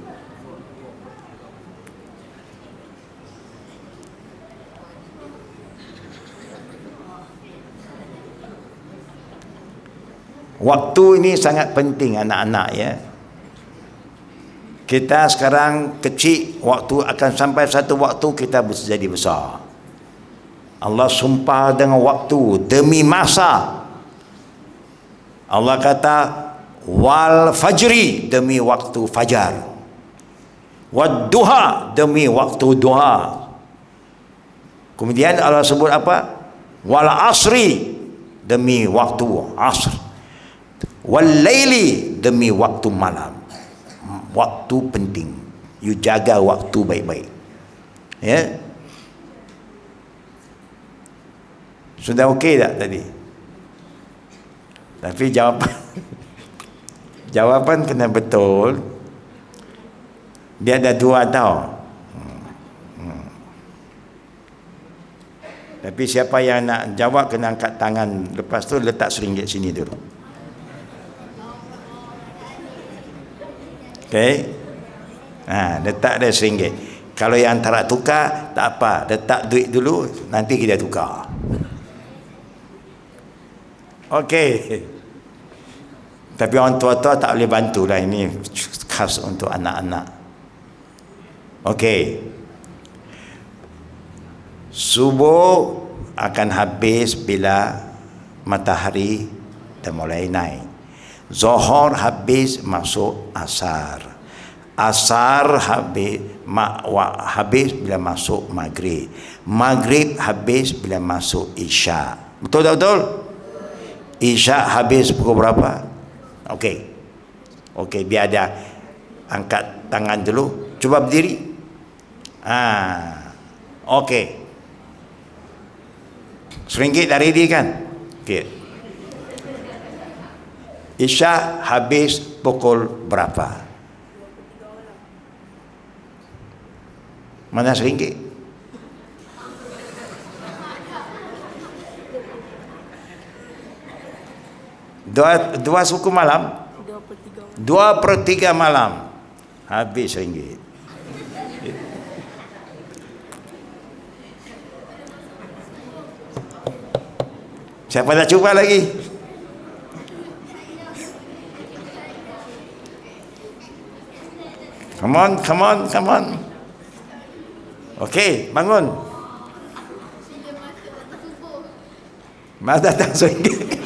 Waktu ini sangat penting anak-anak ya. Kita sekarang kecil, waktu akan sampai satu waktu kita jadi besar. Allah sumpah dengan waktu demi masa. Allah kata wal fajri, demi waktu fajar. Wad duha, demi waktu duha. Kemudian Allah sebut apa? Wal asri, demi waktu asr. Wal laili, demi waktu malam. Waktu penting. You jaga waktu baik-baik. Ya. Sudah okey tak tadi? Tapi jawapan kena betul. Dia ada dua tau. Tapi siapa yang nak jawab kena angkat tangan. Lepas tu letak RM1 sini dulu. Okey. Letak dia RM1. Kalau yang tak nak tukar, tak apa. Letak duit dulu, nanti kita tukar. Okey. Tapi orang tua-tua tak boleh bantulah. Ini khas untuk anak-anak. Okey. Subuh akan habis bila matahari dah mulai naik. Zuhur habis masuk asar. Asar habis bila masuk maghrib. Maghrib habis bila masuk isyak. Betul tak betul? Isyak habis pukul berapa? Okey. Okey, biar ada angkat tangan dulu. Cuba berdiri. Okey. RM1 dah ready kan? Okey. Isyak habis pukul berapa? Mana RM1? Dua suku malam? 2/3 malam. Habis RM1. Siapa nak cuba lagi? Come on. Okey, bangun. Mas datang RM1.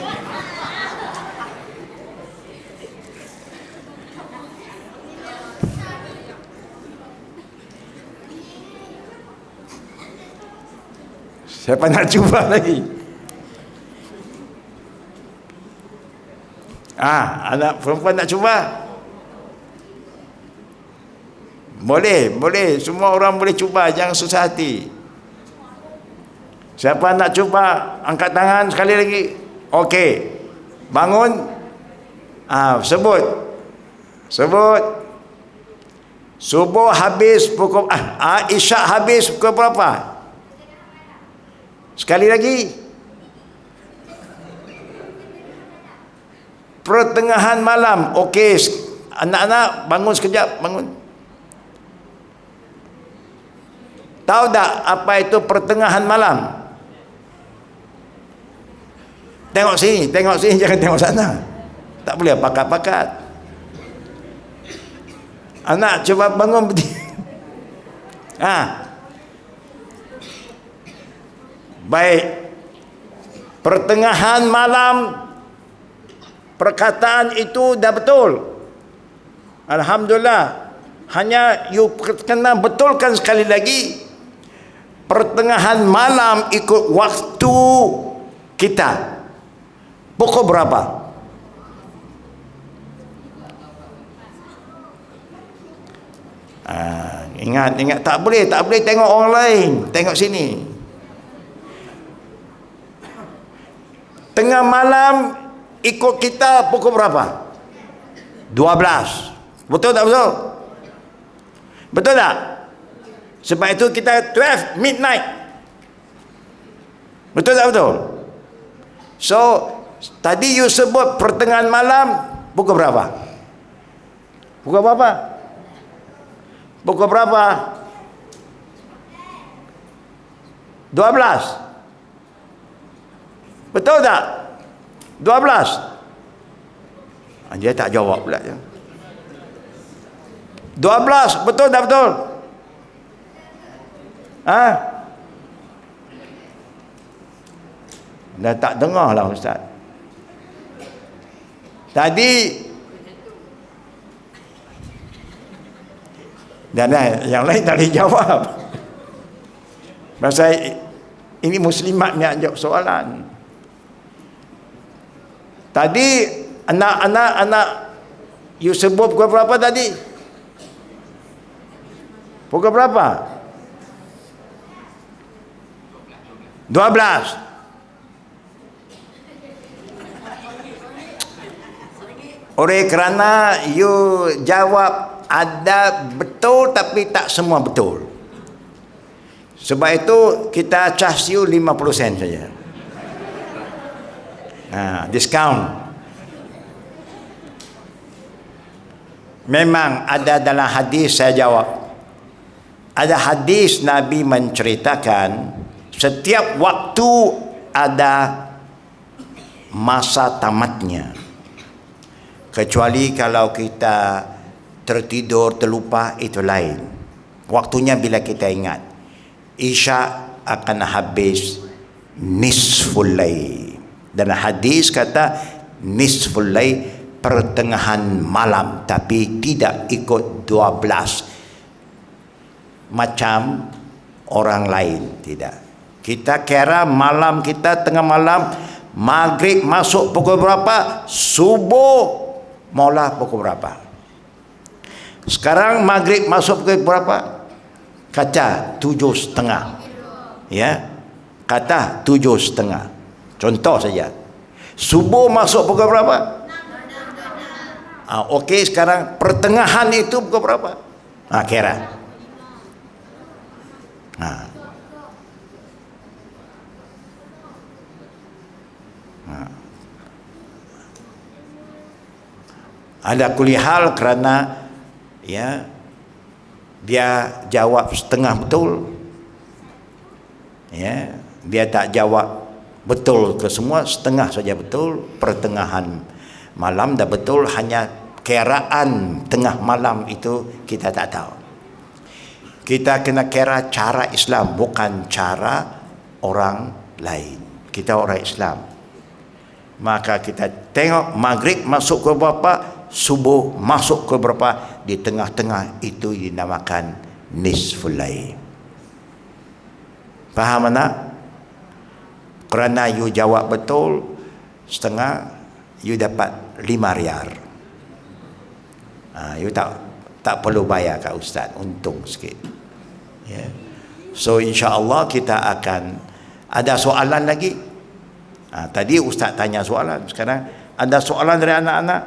Siapa nak cuba lagi? Anak perempuan nak cuba? Boleh. Semua orang boleh cuba. Jangan susah hati. Siapa nak cuba? Angkat tangan sekali lagi. Okey. Bangun. Sebut. Subuh habis pukul isyak habis pukul berapa? Sekali lagi. Pertengahan malam. Okey. Anak-anak bangun sekejap. Bangun. Tahu tak apa itu pertengahan malam? Tengok sini, jangan tengok sana. Tak boleh pakat-pakat. Anak cuba bangun berdiri. Baik. Pertengahan malam, perkataan itu dah betul. Alhamdulillah. Hanya you kena betulkan sekali lagi. Pertengahan malam ikut waktu kita. Pukul berapa? Ingat. Tak boleh tengok orang lain. Tengok sini. Tengah malam ikut kita pukul berapa? 12. Betul tak betul? Betul tak? Sebab itu kita 12 midnight. Betul tak betul? So, tadi you sebut pertengahan malam, pukul berapa? Pukul berapa? Pukul berapa? 12. Betul tak? 12. Dia tak jawab pula. 12, betul tak betul? Ha? Dah tak dengar lah Ustaz. Tadi dan yang lain tak boleh jawab. Pasal ini muslimat ni jawab soalan. Tadi anak you sebut pukul berapa tadi? Pukul berapa? 12. Oleh kerana you jawab ada betul tapi tak semua betul. Sebab itu kita charge you 50 sen saja. Diskaun. Memang ada dalam hadis, saya jawab. Ada hadis Nabi menceritakan setiap waktu ada masa tamatnya. Kecuali kalau kita tertidur, terlupa, itu lain. Waktunya bila kita ingat. Isya akan habis nisful lail. Dan hadis kata nisful lail, pertengahan malam, tapi tidak ikut 12 macam orang lain. Tidak. Kita kira malam kita tengah malam, maghrib masuk pukul berapa, subuh mula pukul berapa. Sekarang maghrib masuk pukul berapa? Kata 7:30. Ya, kata 7:30. Contoh saja. Subuh masuk pukul berapa? Okey, sekarang pertengahan itu pukul berapa? Kira. Ada kulihal kerana ya dia jawab setengah betul, ya dia tak jawab betul ke semua, setengah saja betul. Pertengahan malam dah betul, hanya kiraan tengah malam itu kita tak tahu. Kita kena kira cara Islam, bukan cara orang lain. Kita orang Islam, maka kita tengok maghrib masuk ke berapa, subuh masuk ke berapa, di tengah-tengah itu dinamakan nisful lail. Faham tak? Kerana you jawab betul setengah, you dapat 5 riyal. You tak perlu bayar kat ustaz, untung sikit. Yeah. So insya-Allah kita akan ada soalan lagi. Tadi ustaz tanya soalan, sekarang ada soalan dari anak-anak?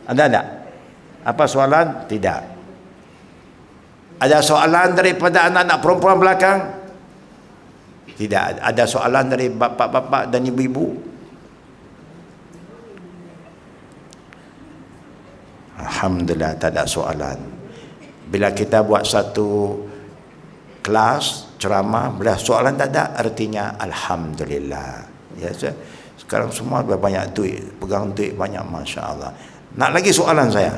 Ada tak? Apa soalan? Tidak. Ada soalan daripada anak-anak perempuan belakang? Tidak. Ada soalan dari bapa-bapa dan ibu-ibu? Alhamdulillah tak ada soalan. Bila kita buat satu kelas ceramah, bila soalan tak ada, artinya alhamdulillah. Ya, sekarang semua banyak duit, pegang duit banyak, masya-Allah. Nak lagi soalan saya?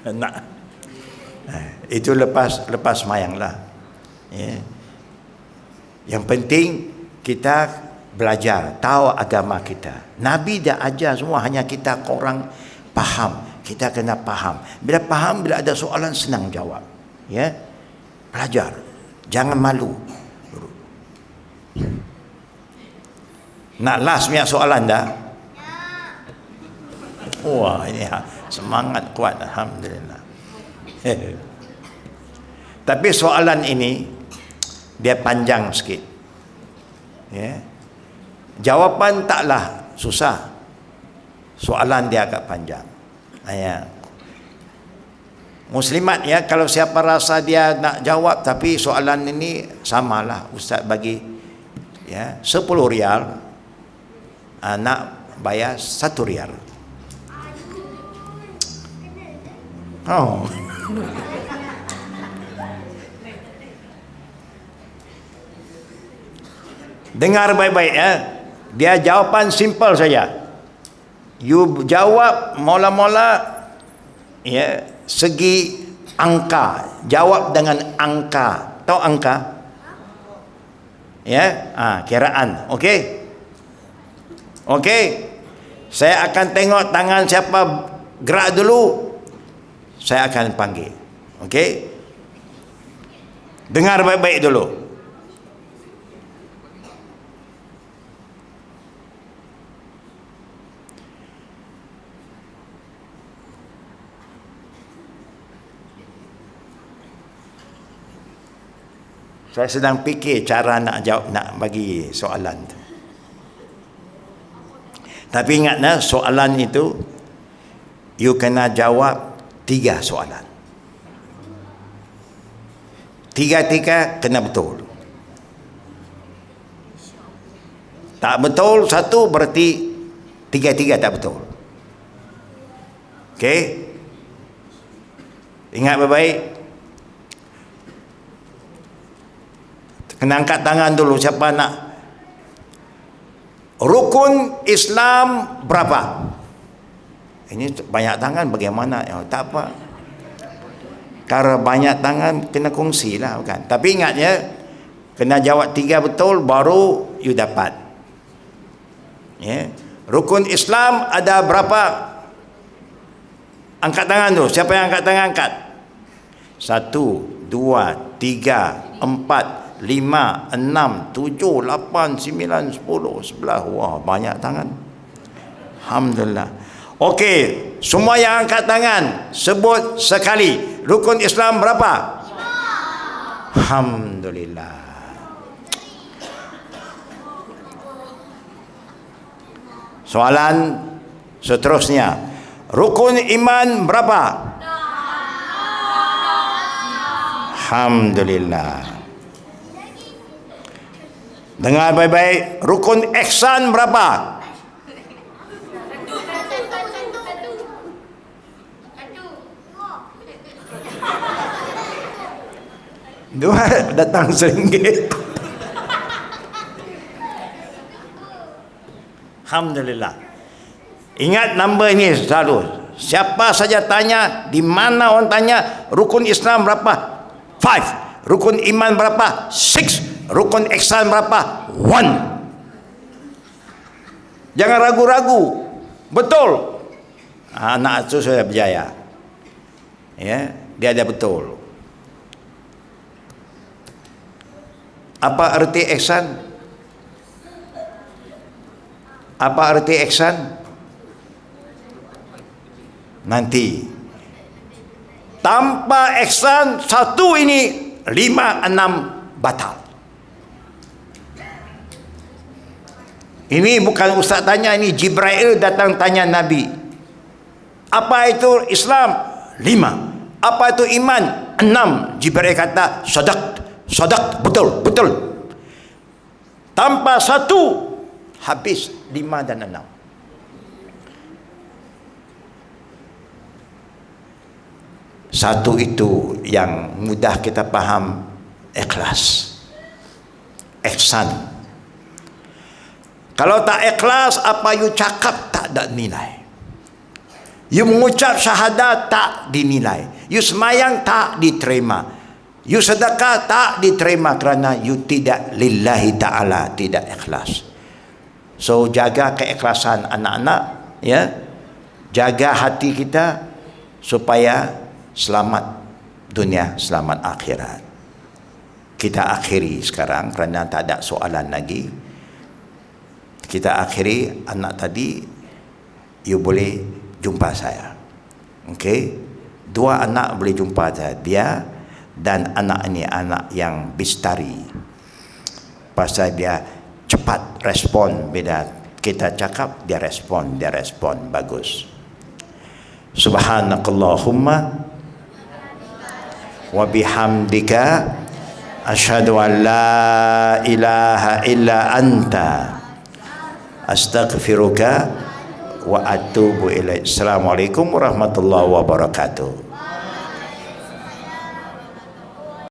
Nak? Itu lepas semayang lah. Ya. Yang penting kita belajar, tahu agama kita. Nabi dah ajar semua, hanya kita korang faham. Kita kena faham. Bila faham, bila ada soalan senang jawab. Ya, belajar, jangan malu. Nak last punya soalan dah? Wah, ini semangat kuat, alhamdulillah. Tapi soalan ini dia panjang sikit. Ya. Jawapan taklah susah. Soalan dia agak panjang. Ya. Muslimat ya, kalau siapa rasa dia nak jawab tapi soalan ini samalah ustaz bagi ya, 10 rial, anak bayar 1 rial. Oh. Dengar baik-baik ya. Dia jawapan simple saja. You jawab mula-mula ya, segi angka. Jawab dengan angka. Tahu angka? Ya, kiraan. Okey. Okey. Saya akan tengok tangan siapa gerak dulu. Saya akan panggil. Okey. Dengar baik-baik dulu. Saya sedang fikir cara nak jawab, nak bagi soalan tu. Tapi ingatlah, soalan itu you kena jawab 3 soalan. 3 kena betul. Tak betul satu berarti 3 tak betul. Okey? Ingat baik-baik. Kena angkat tangan dulu siapa nak. Rukun Islam berapa? Ini banyak tangan bagaimana? Tak apa. Karena banyak tangan kena kongsi lah, bukan? Tapi ingat ya, kena jawab 3 betul baru you dapat. Ya. Rukun Islam ada berapa? Angkat tangan dulu. Siapa yang angkat tangan, angkat. 1, 2, 3, 4, 5, 6, 7, 8, 9, 10, 11. Wah, banyak tangan. Alhamdulillah. Okey, semua yang angkat tangan sebut sekali. Rukun Islam berapa? 5. Alhamdulillah. Soalan seterusnya. Rukun iman berapa? 6. Alhamdulillah. Dengar baik-baik. Rukun ihsan berapa? 2. Datang RM1. Alhamdulillah. Ingat nombor ini selalu. Siapa saja tanya, di mana orang tanya, rukun Islam berapa? 5. Rukun iman berapa? 6. Rukun ihsan berapa? 1. Jangan ragu-ragu. Betul. Anak itu sudah berjaya. Ya, dia ada betul. Apa arti ihsan? Apa arti ihsan? Nanti. Tanpa ihsan satu ini 5, 6 batal. Ini bukan ustaz tanya, ini Jibril datang tanya Nabi. Apa itu Islam? 5. Apa itu iman? 6. Jibril kata, sadaq, betul. Tanpa satu, habis 5 dan 6. Satu itu yang mudah kita faham, ikhlas. Ihsan. Kalau tak ikhlas, apa you cakap tak ada nilai. You mengucap syahadat tak dinilai. You semayang tak diterima. You sedekah tak diterima kerana you tidak lillahi ta'ala, tidak ikhlas. So jaga keikhlasan anak-anak, ya. Jaga hati kita supaya selamat dunia, selamat akhirat. Kita akhiri sekarang kerana tak ada soalan lagi. Kita akhiri, anak tadi you boleh jumpa saya. Okey? 2 anak boleh jumpa saya. Dia dan anak ini anak yang bistari. Pasal dia cepat respon bila kita cakap, dia respon bagus. Subhanakallahumma wa bihamdika Asyhadu an la ilaha illa anta astaghfiruka wa atubu ilaik. Assalamualaikum warahmatullahi wabarakatuh.